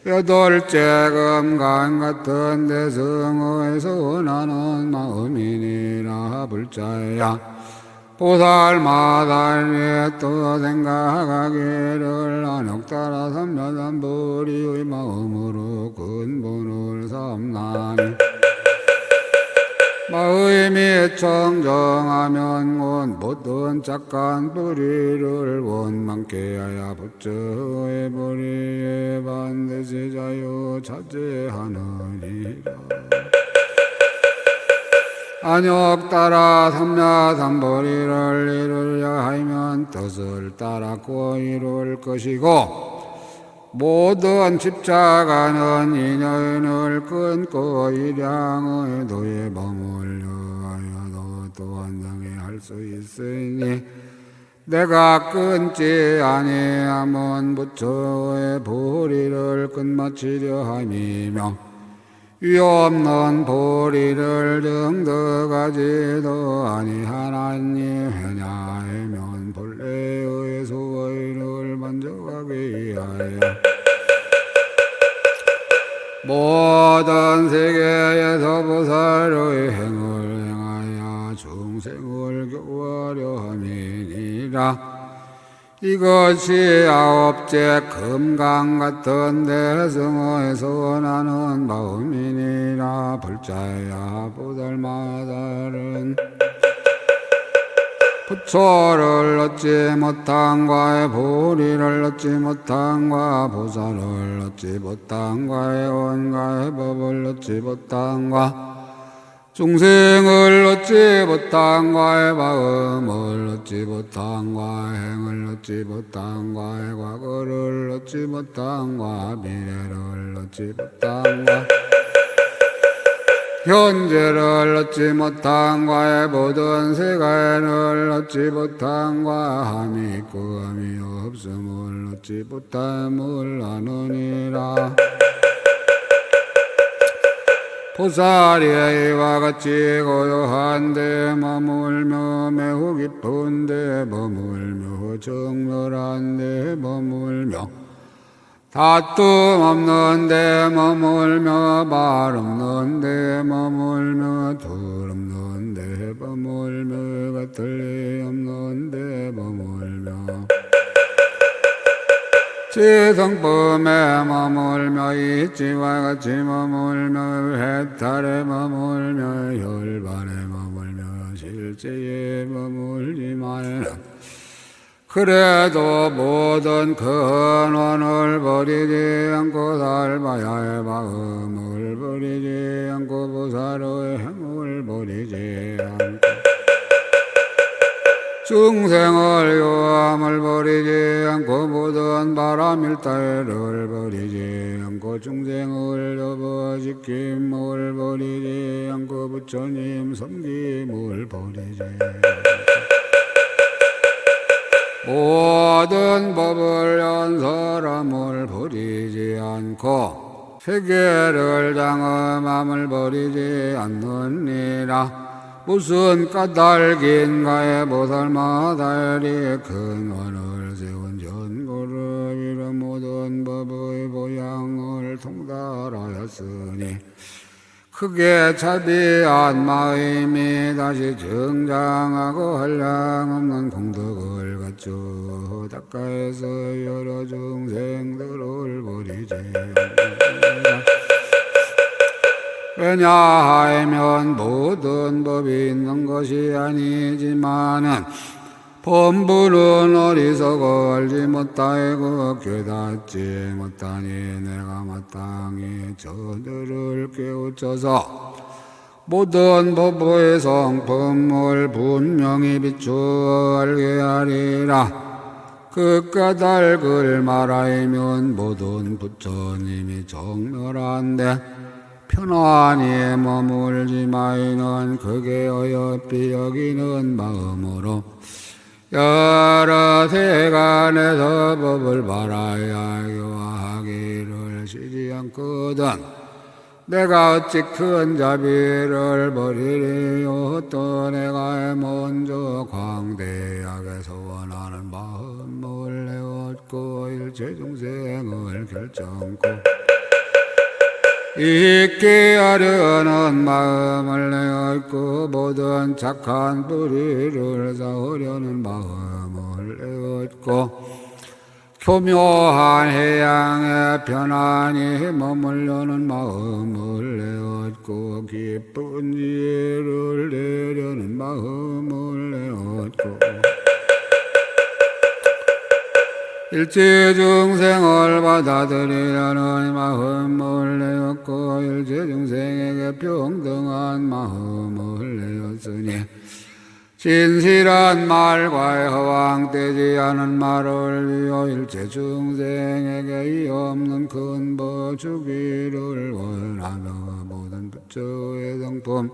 여덟째 금강 같은 대성에서 원하는 마음이니라. 불자야 보살마다에 또 생각하기를 안욕따라 삼려삼불이의 마음으로 근본을 삼나니 마음이 청정하면 곧 모든 착한 뿌리를 원망케 하여 부처의 뿌리에 반드시 자유 차지하느니라. 안욕 따라 삼려삼불이를 이루려 하면 뜻을 따랐고 이룰 것이고 모든 집착하는 인연을 끊고 일양의 도에 머물려 하여도 또한 당해할 수 있으니 내가 끊지 아니하면 부처의 보리를 끝마치려 함이며 위없는 보리를 정득하지도 아니하나니 왜냐하면 본래의 소의를 만족하기 위하여 모든 세계에서 보살의 행을 행하여 중생을 교화하려 함이니라. 이것이 아홉째 금강 같은 대성에서 원하는 마음이니라. 불자야 보살마다는 부처를 얻지 못한과의 보리를 얻지 못한과 보살을 얻지 못한과의 원과의 법을 얻지 못한과 중생을 얻지 못한과의 마음을 얻지 못한과 행을 얻지 못한과의 과거를 얻지 못한과 미래를 얻지 못한과 현재를 얻지 못한과의 모든 세간을 얻지 못한과 함이 있고 함이 없음을 얻지 못함을 아느니라. 보살이 이와 같이 고요한데 머물며 매우 깊은데 머물며 정렬한데 머물며 다툼 없는데 머물며 말 없는데 머물며 둘 없는데 머물며 같을 리 없는데 머물며 지성품에 머물며 이치와 같이 머물며 해탈에 머물며 혈반에 머물며 실제에 머물지 말라. 그래도 모든 근원을 버리지 않고 살바야의 마음을 버리지 않고 보살의 행을 버리지 않고 중생을 요함을 버리지 않고 모든 바람 일탈을 버리지 않고 중생을 여보지킴을 버리지 않고 부처님 섬김을 버리지 모든 법을 연설함을 버리지 않고 세계를 장엄함을 버리지 않느니라. 무슨 까닭인가에 보살마다리 근원을 세운 전고를 이런 모든 법의 보양을 통달하였으니 크게 자비한 마음이 다시 정장하고 한량없는 공덕을 가까이서 여러 중생들을 버리지 왜냐하면 모든 법이 있는 것이 아니지만은 본부는 어리석어 알지 못하고 깨닫지 못하니 내가 마땅히 저들을 깨우쳐서 모든 법의 성품을 분명히 비추어 알게 하리라. 그 까닭을 말하면 모든 부처님이 정멸한데 편안히 머물지 마이는 극에 어여삐 여기는 마음으로 여러 세간에서 법을 바라야 교화하기를 쉬지 않거든. 내가 어찌 큰 자비를 버리리요. 또 내가 먼저 광대하게 소원하는 마음을 내었고 일체 중생을 결정코 있게 하려는 마음을 내었고 모든 착한 뿌리를 쌓으려는 마음을 내었고 교묘한 해양에 편안히 머물려는 마음을 내었고 기쁜 지혜를 내려는 마음을 내었고 일체 중생을 받아들이려는 마음을 내었고 일체 중생에게 평등한 마음을 내었으니 진실한 말과 허황되지 않은 말을 위하여 일체 중생에게 이 없는 근보 주기를 원하며 모든 부처의 성품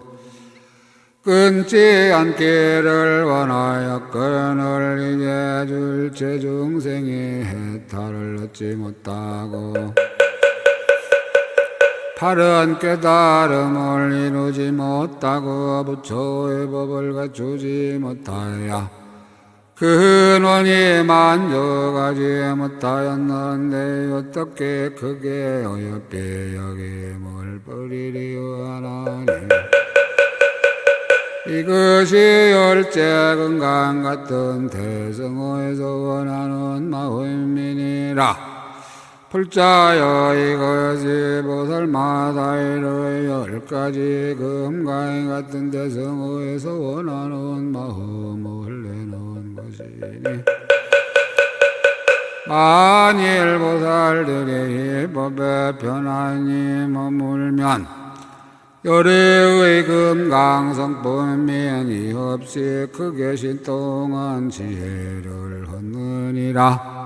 끊지 않기를 원하여 끈을 이제 줄체 중생이 해탈을 얻지 못하고 바른 깨달음을 이루지 못하고 부처의 법을 갖추지 못하여 근원이 만족하지 못하였는데 어떻게 크게 어여삐 여김을 버리리요 하나니 이것이 열째 건강 같은 대성호에서 원하는 마음이니라. 불자여 이것이 보살마다 이르 10가지 금강 같은 대성호에서 원하는 마음을 내놓은 것이니 만일 보살들이 이 법에 편안히 머물면 열애의 금강성품이 없이 크게 신통한 지혜를 얻느니라.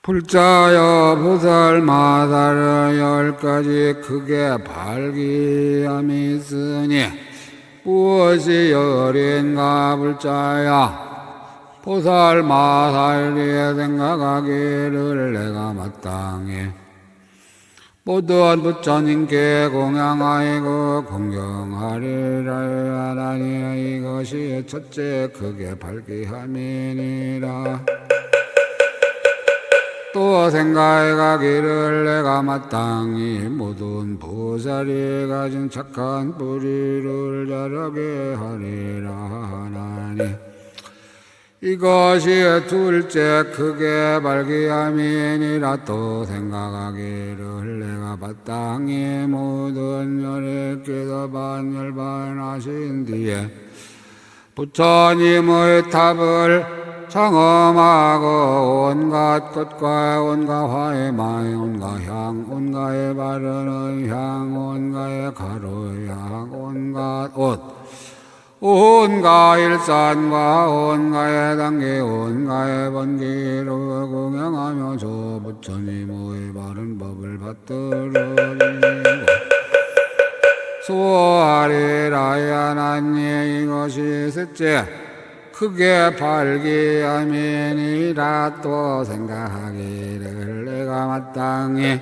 불자여 보살마다를 10가지 크게 발기함이 있으니 무엇이 열인가 불자야. 보살마다를 생각하기를 내가 마땅히 모든 부처님께 공양하이고 공경하리라 하나니 이것이 첫째 크게 발기함이니라. 또 생각해 가기를 내가 마땅히 모든 보살이 가진 착한 뿌리를 자라게 하리라 하나니 이것이 둘째 크게 발기함이니라. 또 생각하기를 내가 마땅히 모든 열애께서 반열반하신 뒤에 부처님의 탑을 청험하고 온갖 꽃과 온갖 화의 마이 온갖 향 온갖에 바르는 향 온갖의 가루향 온갖 옷 온갖 일산과 온갖의 단계 온갖의 번기로 공양하며 저 부처님의 바른 법을 받들으리고 소하리라 하나님 이것이 셋째 크게 발기함이니라. 또 생각하기를 내가 마땅히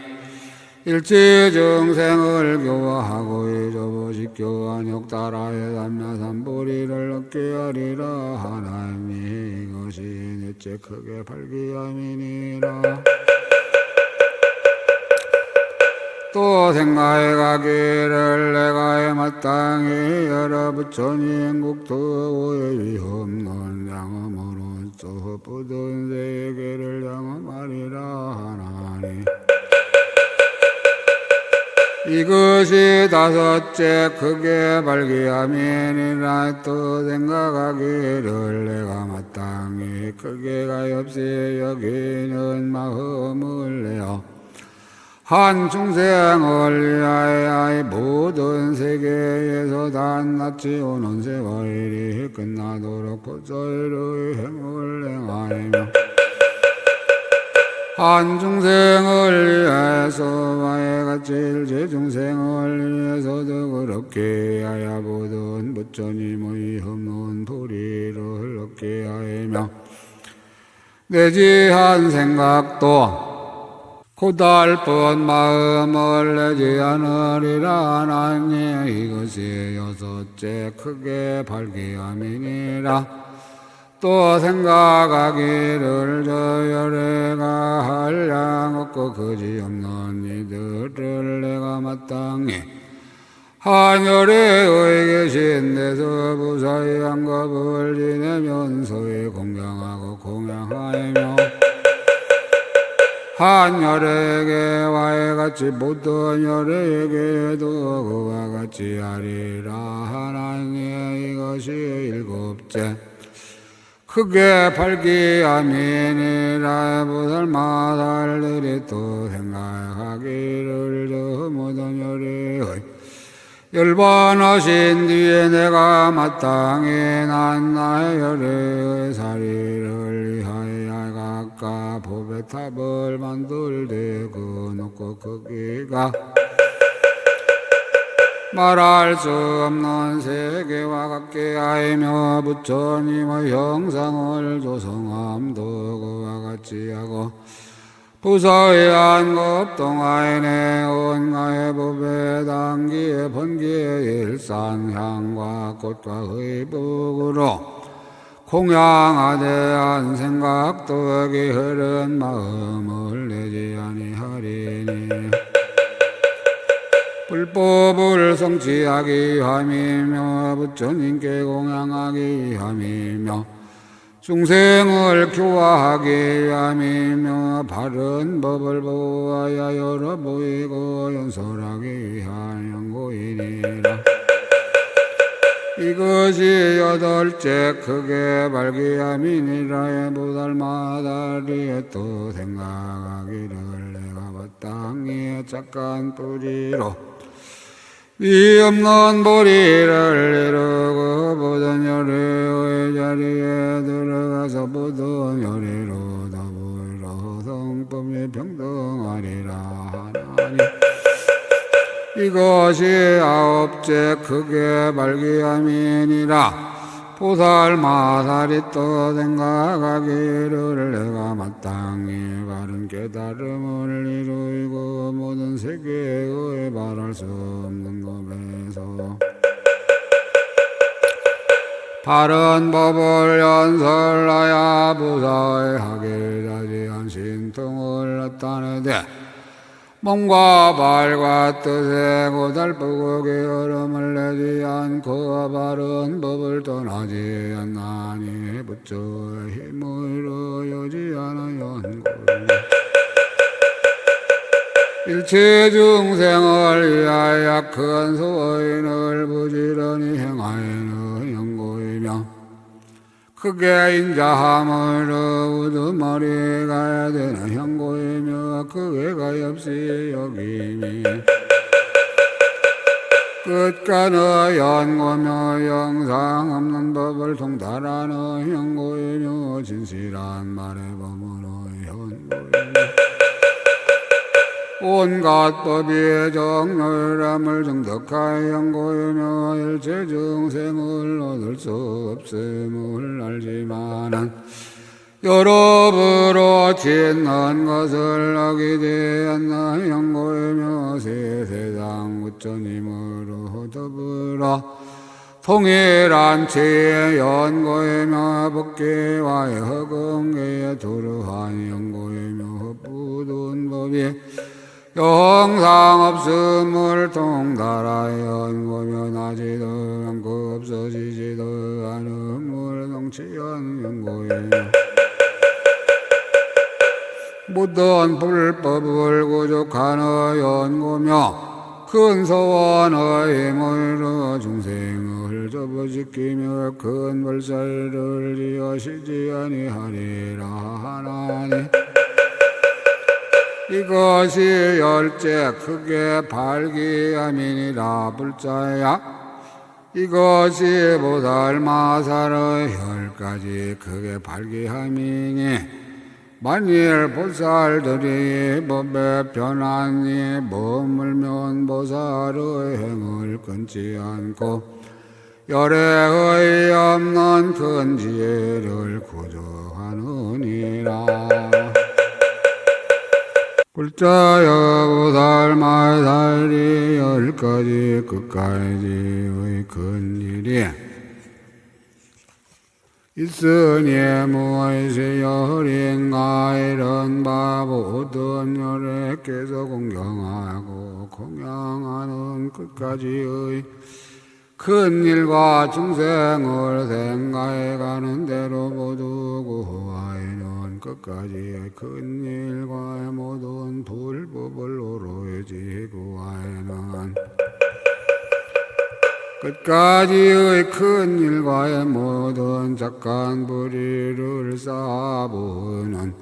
일체 중생을 교화하고 이조보식 교환 욕다라의 삼야삼보리를 얻게 하리라 하나님이 이것이 넷째 크게 발기함이니라. 또 생각해 가기를 내가 마땅히 여러 부처님 국토의 위험한 양음으로 없어 부든 세계를 영험하리라 하나니 이것이 다섯째 크게 발기함이니라. 또 생각하기를 내가 마땅히 크게 가엾이 여기는 마음을 내어 한 중생을 위하여 모든 세계에서 단낱이 오는 세월이 끝나도록 보살의 행을 행하며 한 중생을 위해서 와의 같이 일체 중생을 위해서도 그렇게 하여 모든 부처님의 없는 도리를 얻게 하며 내지 한 생각도 고달픈 마음을 내지 않으리라 하나니 이것이 여섯째 크게 발기함이니라. 또 생각하기를 저 열애가 한량 없고 그지없는 이들을 내가 마땅히 한열애의 계신 데서 무사히 한겁을 지내면서의 공경하고 공양하며 한열에게 와의 같이 모든 열에게도 그와 같이 하리라 하나니 이것이 일곱째 크게 발기함이니라. 보살마다들이 또 생각하기를 저 모든 열의 열반하신 뒤에 내가 마땅히 난 나의 열의 사리를 위하여 각각 보배탑을 만들되 놓고 거기가 말할 수 없는 세계와 같게 하이며 부처님의 형상을 조성함도 그와 같이 하고 부서의 한급 동아인의 온가의 법의 단기의 번기의 일산향과 꽃과 의복으로 공양하되 한 생각도 여기 흐른 마음을 내지 아니하리니 불법을 성취하기 함이며 부처님께 공양하기 함이며 중생을 교화하기 위함이며 바른 법을 보아야 열어 보이고 연설하기 위한 연고이니라. 이것이 여덟째 크게 발기함이니라. 보살마다리에 또 생각하기를 내가 마땅히 착한 뿌리로 위 없는 보리를 이루고 모든 열애의 자리에 들어가서 모든 열애로 더불어 성품이 평등하리라 하나니 이것이 아홉째 크게 발기함이니라. 보살마살이 또 생각하기를 내가 마땅히 바른 깨달음을 이루고 모든 세계의 말할 수 없는 법에서 바른 법을 연설하여 부사하길 자지한 신통을 나타내되 몸과 발과 뜻에 고달프고 게으름을 내지 않고 바른 법을 떠나지 않나니 부처의 힘으로 여지 않아요. 일체 중생을 위하여 큰 소인을 부지런히 행하여는 연고이며 크게 인자함으로 우두머리 가야 되는 형고이며 크게 가엾이 여김이 끝간의 연고며 영상 없는 법을 통달하는 형고이며 진실한 말의 법으로 현고이며 온갖 법이 정렬함을 정덕하여 연고이며 일체 중생을 얻을 수 없음을 알지만은 여러부로 짓는 것을 어기지 않는 연고이며 세상 부처님으로 더불어 통일한 체의 연고이며 법계와의 허공계에 도르한 연고이며 헛부든 법이 영상 없음을 통달하여 연고며 나지도 않고 없어지지도 않음을 성취한 연고이며 모든 불법을 구족하는 연고며 큰 소원의 힘으로 중생을 접어지키며 큰 벌살을 이어시지 아니하리라 하나니 이것이 열째 크게 발기함이니라 불자야. 이것이 보살마살의 10가지 크게 발기함이니 만일 보살들이 법에 변하니 머물면 보살의 행을 끊지 않고 열애의 없는 큰 지혜를 구조하느니라. 불자여 보살마살이 10가지 끝까지의 큰일이 있으니 무엇이 열인가 이런 바 모든 열애께서 공경하고 공양하는 끝까지의 큰 일과 중생을 생각해 가는 대로 모두 구하이는 끝까지의 큰 일과 모든 불법을 오로지 구하이는 끝까지의 큰 일과의 모든 착한 불의를 쌓아보는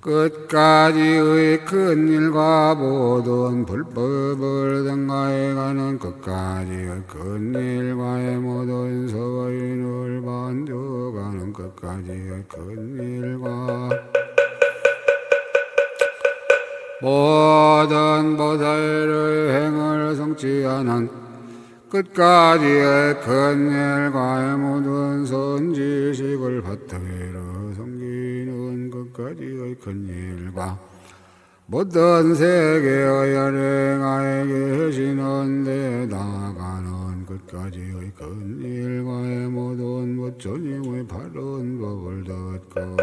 끝까지의 큰 일과 모든 불법을 생각해가는 끝까지의 큰 일과의 모든 서인을 만져가는 끝까지의 큰 일과 모든 보살의 행을 성취하는 끝까지의 큰 일과의 모든 선지식을 바탕으로 섬기는 끝까지의 큰 일과 모든 세계의 열행하에 계시는 데 나아가는 끝까지의 큰 일과의 모든 부처님의 바른 법을 듣고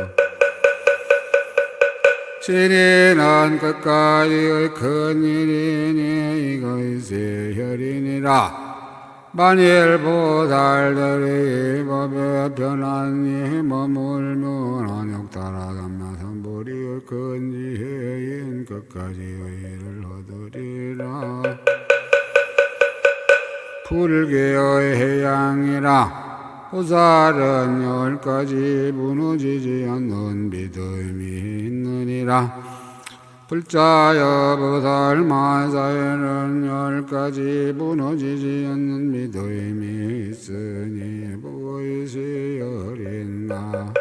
진리는 끝까지의 큰 일이니 이것이 혈이니라. 만일 보살들이 법에 변하니 머물면 안욕 따라 담나 삼불이의 큰 지혜인 끝까지의 일을 얻으리라. 불교의 해양이라. 보살은 10가지 무너지지 않는 믿음이 있느니라. 불자여 보살마살은 10가지 무너지지 않는 믿음이 있으니 무엇이 열인가.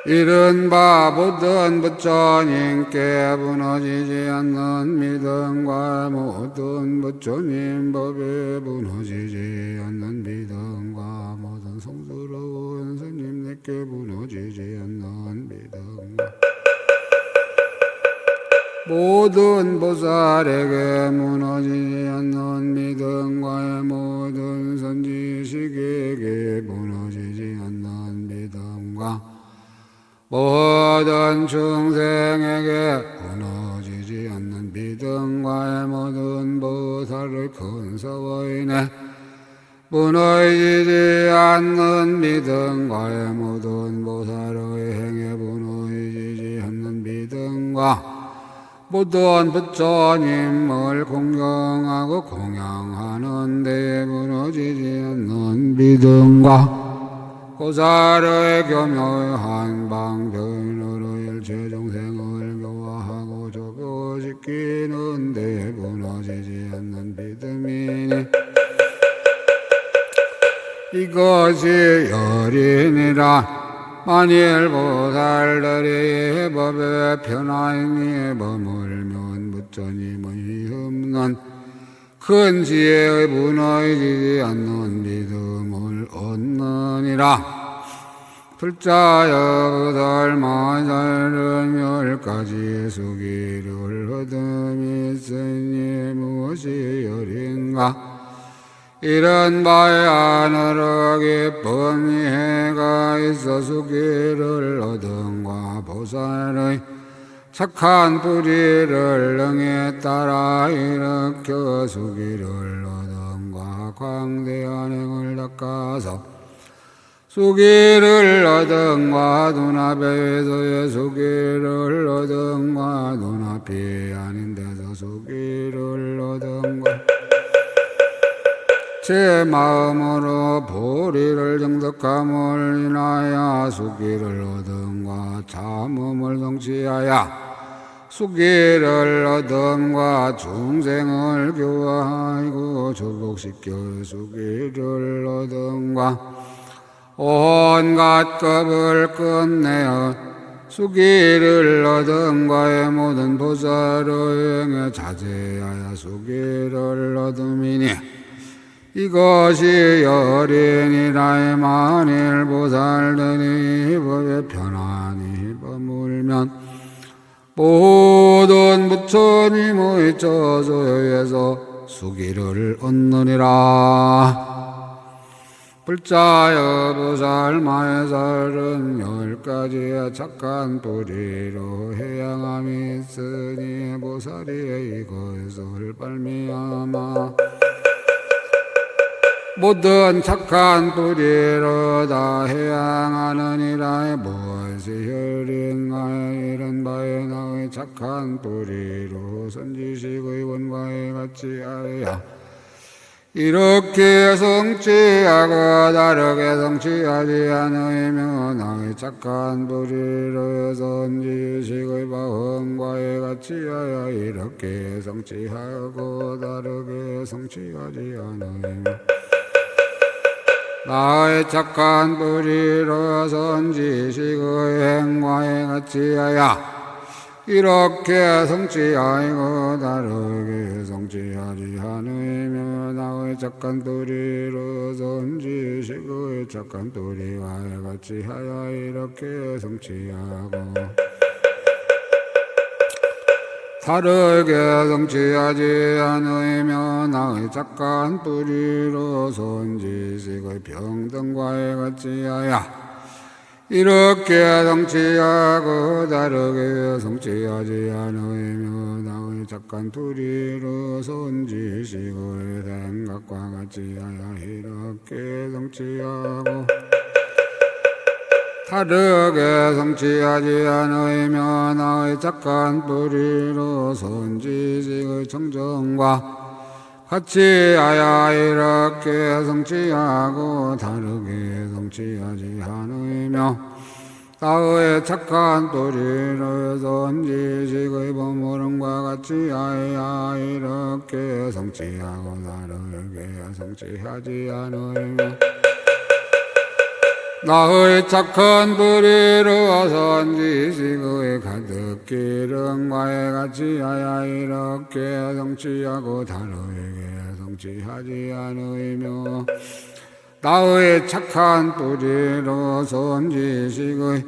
이른바 모든 부처님께 무너지지 않는 믿음과 모든 부처님 법에 무너지지 않는 믿음과 모든 성스러운 스님네께 무너지지 않는 믿음과 모든 보살에게 무너지지 않는 믿음과 모든 선지식에게 무너지지 않는 믿음과 모든 중생에게 무너지지 않는 믿음과 모든 보살의 큰 사와인에 무너지지 않는 믿음과 모든 보살의 행에 무너지지 않는 믿음과 모든 부처님을 공경하고 공양하는 데 무너지지 않는 믿음과 보살의 교묘한 방편으로 일체众생을 교화하고 접어지키는 데 무너지지 않는 믿음이니 이것이 열이니라. 만일 보살들이 법에 편안히 머물면 부처님의 없는 큰 지혜의 무너지지 않는 믿음을 얻느니라. 불자여 보살마살은 10가지 수기를 얻음이 있으니 무엇이 열인가. 이런 바에 하늘의 깊은 이해가 있어 수기를 얻음과 보살의 착한 뿌리를 능에 따라 일으켜 수기를 얻음과 광대한 행을 닦아서 수기를 얻은과 눈앞에서의 수기를 얻은과 눈앞이 아닌 데서 수기를 얻은과 제 마음으로 보리를 정덕함을 인하여 수기를 얻음과 참음을 성취하여 수기를 얻음과 중생을 교화하고 조복시켜 수기를 얻음과 온갖 겁을 끝내어 수기를 얻음과의 모든 보살을 행해 자제하여 수기를 얻음이니 이것이 여린이라의 만일 보살들이 법에 편안히 버물면 모든 부처님의 저소여에서 수기를 얻느니라. 불자여 보살 마해살은 10가지의 착한 뿌리로 해양함이 있으니 보살이 이것을 발미하마 모든 착한 뿌리로 다 해양하느니라. 무엇이 혈인가에 이런 바에 나의 착한 뿌리로 선지식의 원과에 같이 하여 이렇게 성취하고 다르게 성취하지 않으며 나의 착한 뿌리로 선지식의 바원과에 같이 하여 이렇게 성취하고 다르게 성취하지 않으며 나의 착한 뿌리로 선지식의 행과에 같이 하여 이렇게 성취하고 다르게 성취하지 않으며 나의 착한 뿌리로 선지식의 착한 뿌리와 같이 하여 이렇게 성취하고 다르게 성취하지 않으며 나의 착한 뿌리로 선지식의 평등과에 같이 하여 이렇게 성취하고 다르게 성취하지 않으며 나의 착한 뿌리로 선지식의 생각과 같이 하여 이렇게 성취하고 다르게 성취하지 않으며 나의 착한 뿌리로 선지식의 청정과 같이 하여 이렇게 성취하고 다르게 성취하지 않으며 나의 착한 뿌리로 선지식의 범물음과 같이 하여 이렇게 성취하고 다르게 성취하지 않으며 나의 착한 뿌리로 선지식의 가득 기름과에 같이 하여 이렇게 성취하고 다르게 성취하지 않으며 나의 착한 뿌리로 선지식의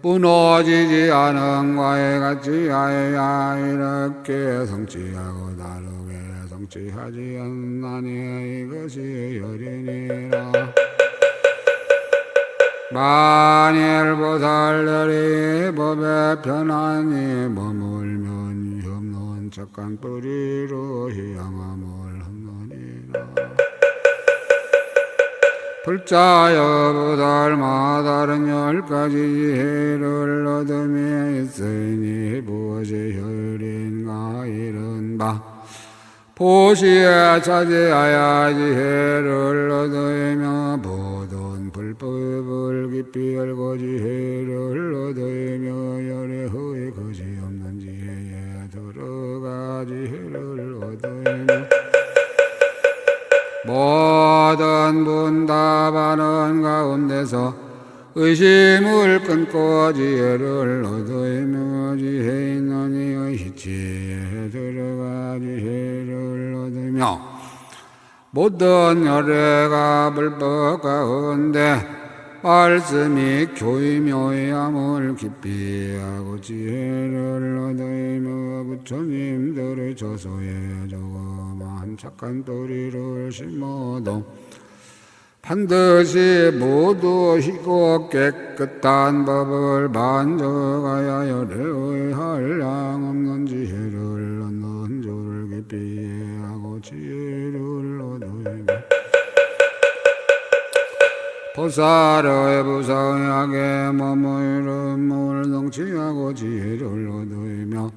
무너지지 않은 과에 같이 하여 이렇게 성취하고 다르게 성취하지 않나니 이것이 열이니라. 만일 보살들이 법에 편안히 머물면 없는 착한 뿌리로 희양함을 하느니라. 불자여 보살마 다른 10가지 지혜를 얻음에 있으니 무엇이 혈인가 이른바 보시에 차지하여 지혜를 얻으며 모든 불법을 깊이 알고 지혜를 얻으며 열애의 거지없는 지혜에 들어가 지혜를 얻으며 모든 분답하는 가운데서 의심을 끊고 지혜를 얻으며 지혜 있는 이의 희치에 들어가 지혜를 얻으며 모든 열애가 불법 가운데 말씀이 교이묘의함을 깊이 하고 지혜를 얻으며 부처님들의 저소에 조그만 착한 뿌리를 심어도 반드시 모두 희고 깨끗한 법을 만족하여 열애의 한량 없는 지혜를 얻는 줄을 깊이 하고 지혜를 얻으며 보살의 부사의하게 몸의 이름을 성취하고 지혜를 얻으며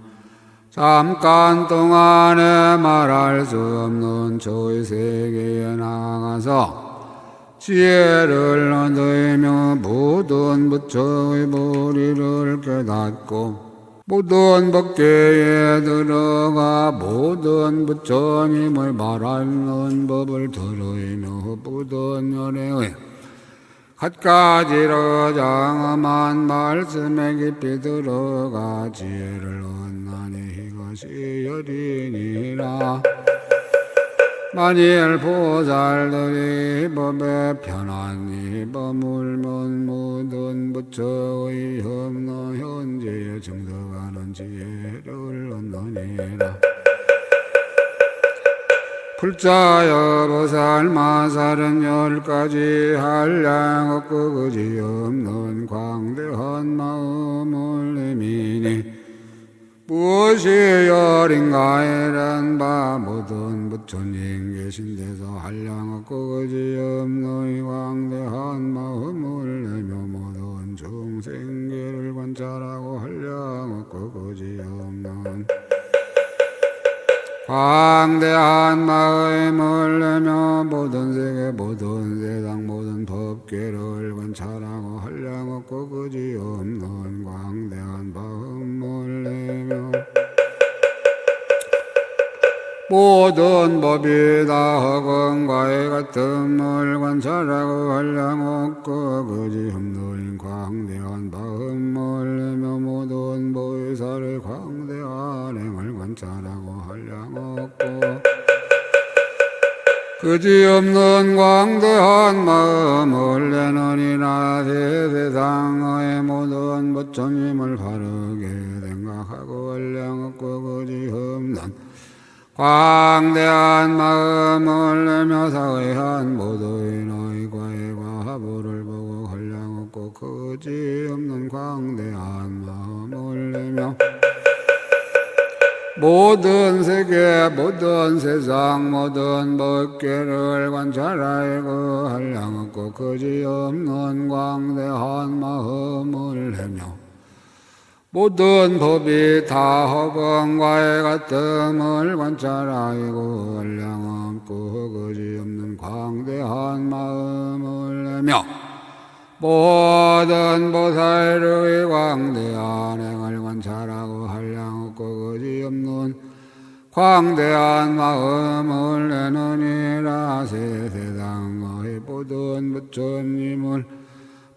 잠깐 동안에 말할 수 없는 저의 세계에 나가서 지혜를 얻으며 모든 부처의 보리를 깨닫고 모든 법계에 들어가 모든 부처님의 말하는 법을 들으며 모든 열애의 갖가지로 장엄한 말씀에 깊이 들어가 지혜를 얻나니 이것이 열이니라. 만일 보살들이 법에 편안히 머물면 모든 부처의 없는 현재에 증득하는 지혜를 얻느니라. 불자여 보살 마살은 10가지 한량 없고 그지없는 광대한 마음을 내미니 무엇이 열인가 이란 바 모든 부처님 계신 데서 한량 없고 그지없는 광대한 마음을 내며 모든 중생계를 관찰하고 한량 없고 그지없는 광대한 마음을 내며 모든 세계 모든 세상 모든 법계를 관찰하고 한량 없고 그지없는 광대한 마음을 내며 모든 법이 다 허공과의 같음을 관찰하고 한량 없고 그지없는 광대한 마음을 내며 모든 보살의 광대한 행을 관찰하고 한량 없고 그지없는 광대한 마음을 내느니라. 세상의 모든 부처님을 바르게 생각하고 한량 없고 그지없는 광대한 마음을 내며 사회한 모두의 과부를 보고 한량 없고 그지없는 광대한 마음을 내며 모든 세계 모든 세상 모든 법계를 관찰하고 한량 없고 그지없는 광대한 마음을 내며 모든 법이 다 허공과의 같음을 관찰하고 한량 없고 그지없는 광대한 마음을 내며 모든 보살의 광대한 행을 관찰하고 한량 없고 그지없는 광대한 마음을 내느니라. 세상의 모든 부처님을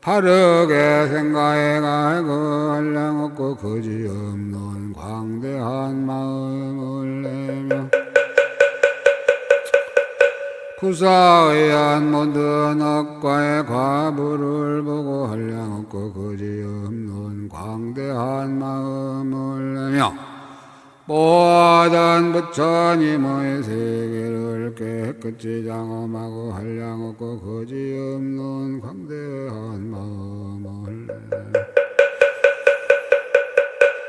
바르게 생각해가고 한량 없고 그지없는 광대한 마음을 내며 부사의한 모든 업과의 과부를 보고 한량 없고 그지없는 광대한 마음을 내며 모든 부처님의 세계를 깨끗이 장엄하고 한량 없고 그지없는 광대한 마음을 내며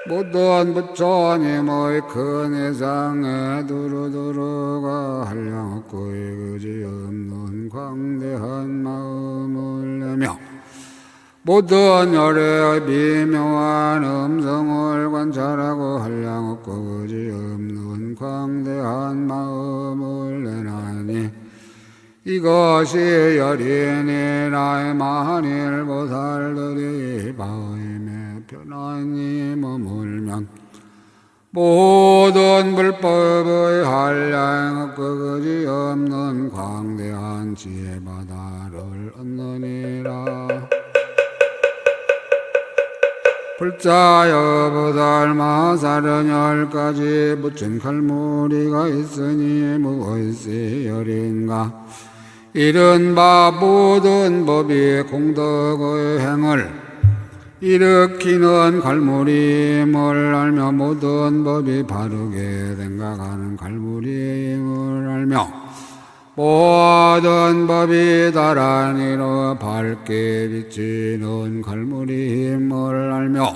모든 부처님의 큰 회상에 두루두루가 한량 없고 그지없는 광대한 마음을 내며 모든 열애의 미묘한 음성을 관찰하고 한량 없고 그지없는 광대한 마음을 내나니 이것이 열이니라. 만일 보살들이 마음에 편안히 머물면 모든 불법의 한량 없고 그지없는 광대한 지혜바다를 얻느니라. 불자여 보살 마살은 10가지 붙인 칼무리가 있으니 무엇이 열인가. 이른바 모든 법이 공덕의 행을 일으키는 갈무리임을 알며 모든 법이 바르게 생각하는 갈무리임을 알며 모든 법이 다란히로 밝게 비치는 갈무리임을 알며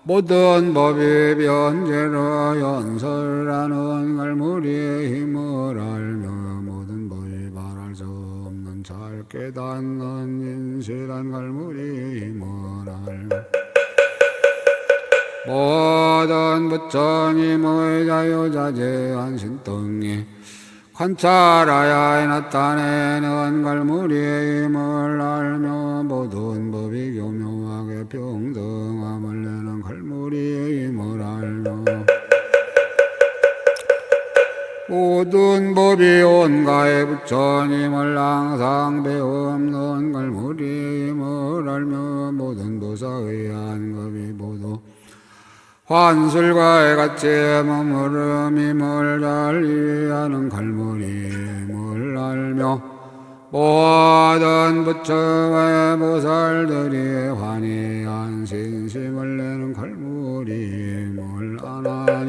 모든 법이 변제로 연설하는 갈무리의 힘을 알며 모든 법이 말할 수 없는 잘 깨닫는 인실한 갈무리 뭐랄 모든 부처님의 자유자재한 신통이 관찰하여 나타내는 갈무리의 힘을 알며 모든 법이 교묘하게 평등함을 내는 갈무리의 힘을 알며 모든 법이 온가의 부처님을 항상 배움는 갈무리의 힘을 알며 모든 도사의 한급이 모두 환술과의 같이 머무름임을 잘 이해하는 갈무리의 힘을 알며 모든 부처의 보살들이 환희한 신심을 내는 갈무리의 힘을 아나니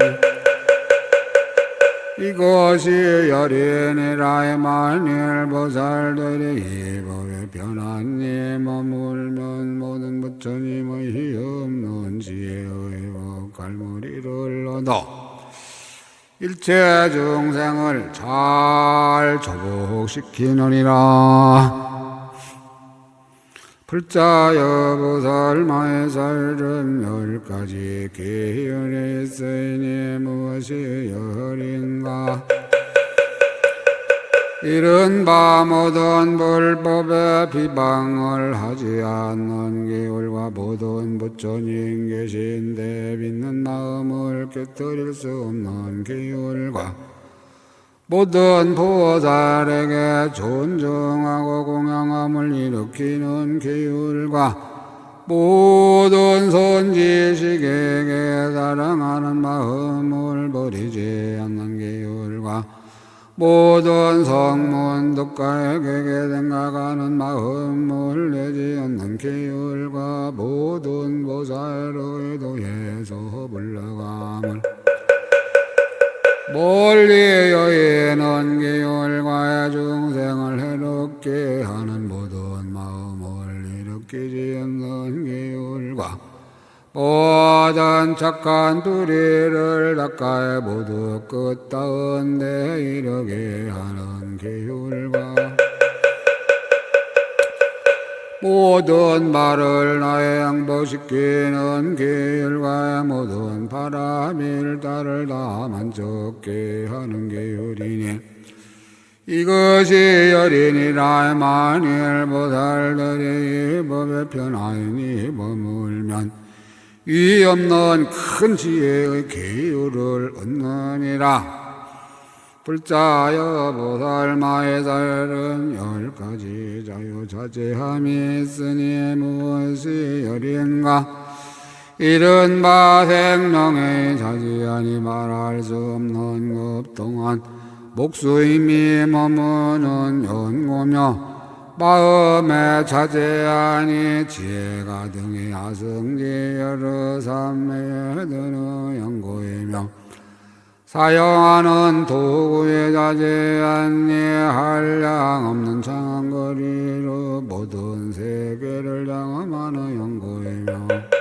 이것이 열인이라 만일 보살들이 이 법에 편안히 머물면 모든 부처님의 힘없는 지혜의 법 갈무리를 얻어 일체 중생을 잘 조복시키느니라. 불자여 보살 마해살은 10가지 계열에 있으니 무엇이 열인가? 이른바 모든 불법에 비방을 하지 않는 계율과 모든 부처님 계신데 믿는 마음을 깨뜨릴 수 없는 계율과 모든 보살에게 존중하고 공양함을 일으키는 계율과 모든 선지식에게 사랑하는 마음을 버리지 않는 계율과 모든 성문 독가에게 생각하는 마음을 내지 않는 계율과 모든 보살의 도에서 물러감을 멀리 여의는 계율과 중생을 해롭게 하는 모든 마음을 일으키지 않는 계율과 모든 착한 불의를 닦아 모두 끝다운 데 이르게 하는 계율과 모든 말을 나의 양보시키는 계율과 모든 바람일 따를 다 만족게 하는 계율이니 이것이 열인이라 만일 보살들이 이 법에 편안히 머물면 이 없는 큰 지혜의 계율을 얻느니라. 불자여 보살 마해살은 10가지 자유자재함이 있으니 무엇이 열인가? 이른바 생명의 자지하니 말할 수 없는 것 동안 목수임이 머무는 연고며 마음에 자제하니 지혜가 등의 하승지 여러 삼매에 드는 연고이며 사용하는 도구에 자제하니 한량 없는 장거리로 모든 세계를 장엄하는 연고이며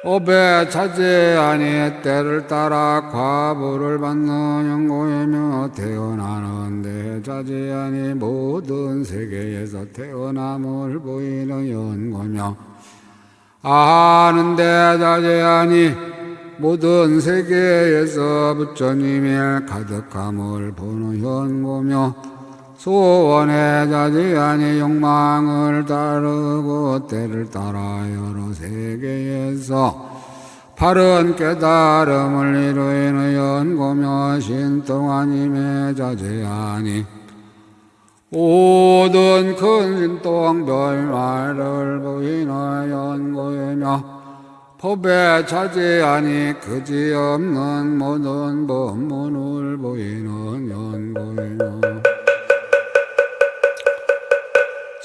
업에 자제하니 때를 따라 과보를 받는 연고이며 태어나는 데 자제하니 모든 세계에서 태어남을 보이는 연고며 아하는 데 자제하니 모든 세계에서 부처님의 가득함을 보는 연고며 소원에 자제하니 욕망을 따르고 때를 따라 여러 세계에서 바른 깨달음을 이루는 연고며 신통한 힘에 자제하니 모든 큰 신통 별말을 보이는 연고이며 법에 자제하니 그지없는 모든 법문을 보이는 연고이며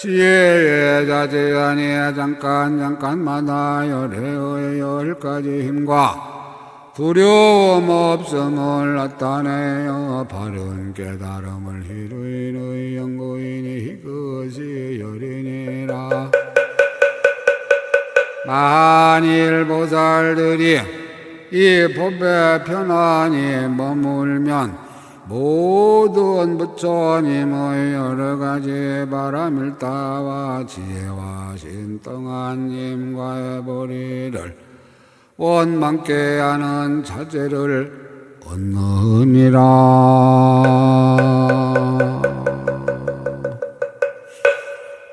지혜에 자제하니 잠깐마다 열애의 10가지 힘과 두려움 없음을 나타내어 바른 깨달음을 이루는 연고이니 이것이 열이니라. 만일 보살들이 이 법에 편안히 머물면 모든 부처님의 여러가지 바람일다와 지혜와 신등한님과의 보리를 원망케 하는 자제를 얻느니라.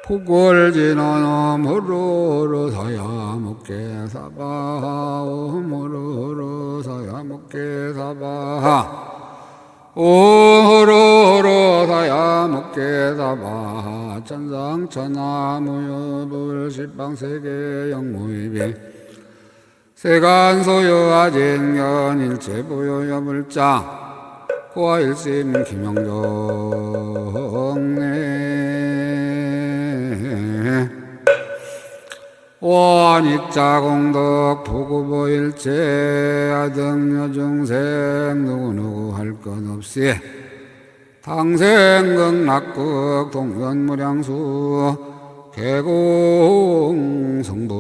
북월진언 무르르 서야묵게 사바하 무르르 서야묵게 사바하 오르르 서야묵게 사바하 천상천하무유불 십방세계 영무이비 세간소유아진견 일체부유여불자 고아일심 김영종네 원익자공덕 부구보일체 아등여중생 누구누구 할 것 없이 당생극락극 동연무량수 개공 성부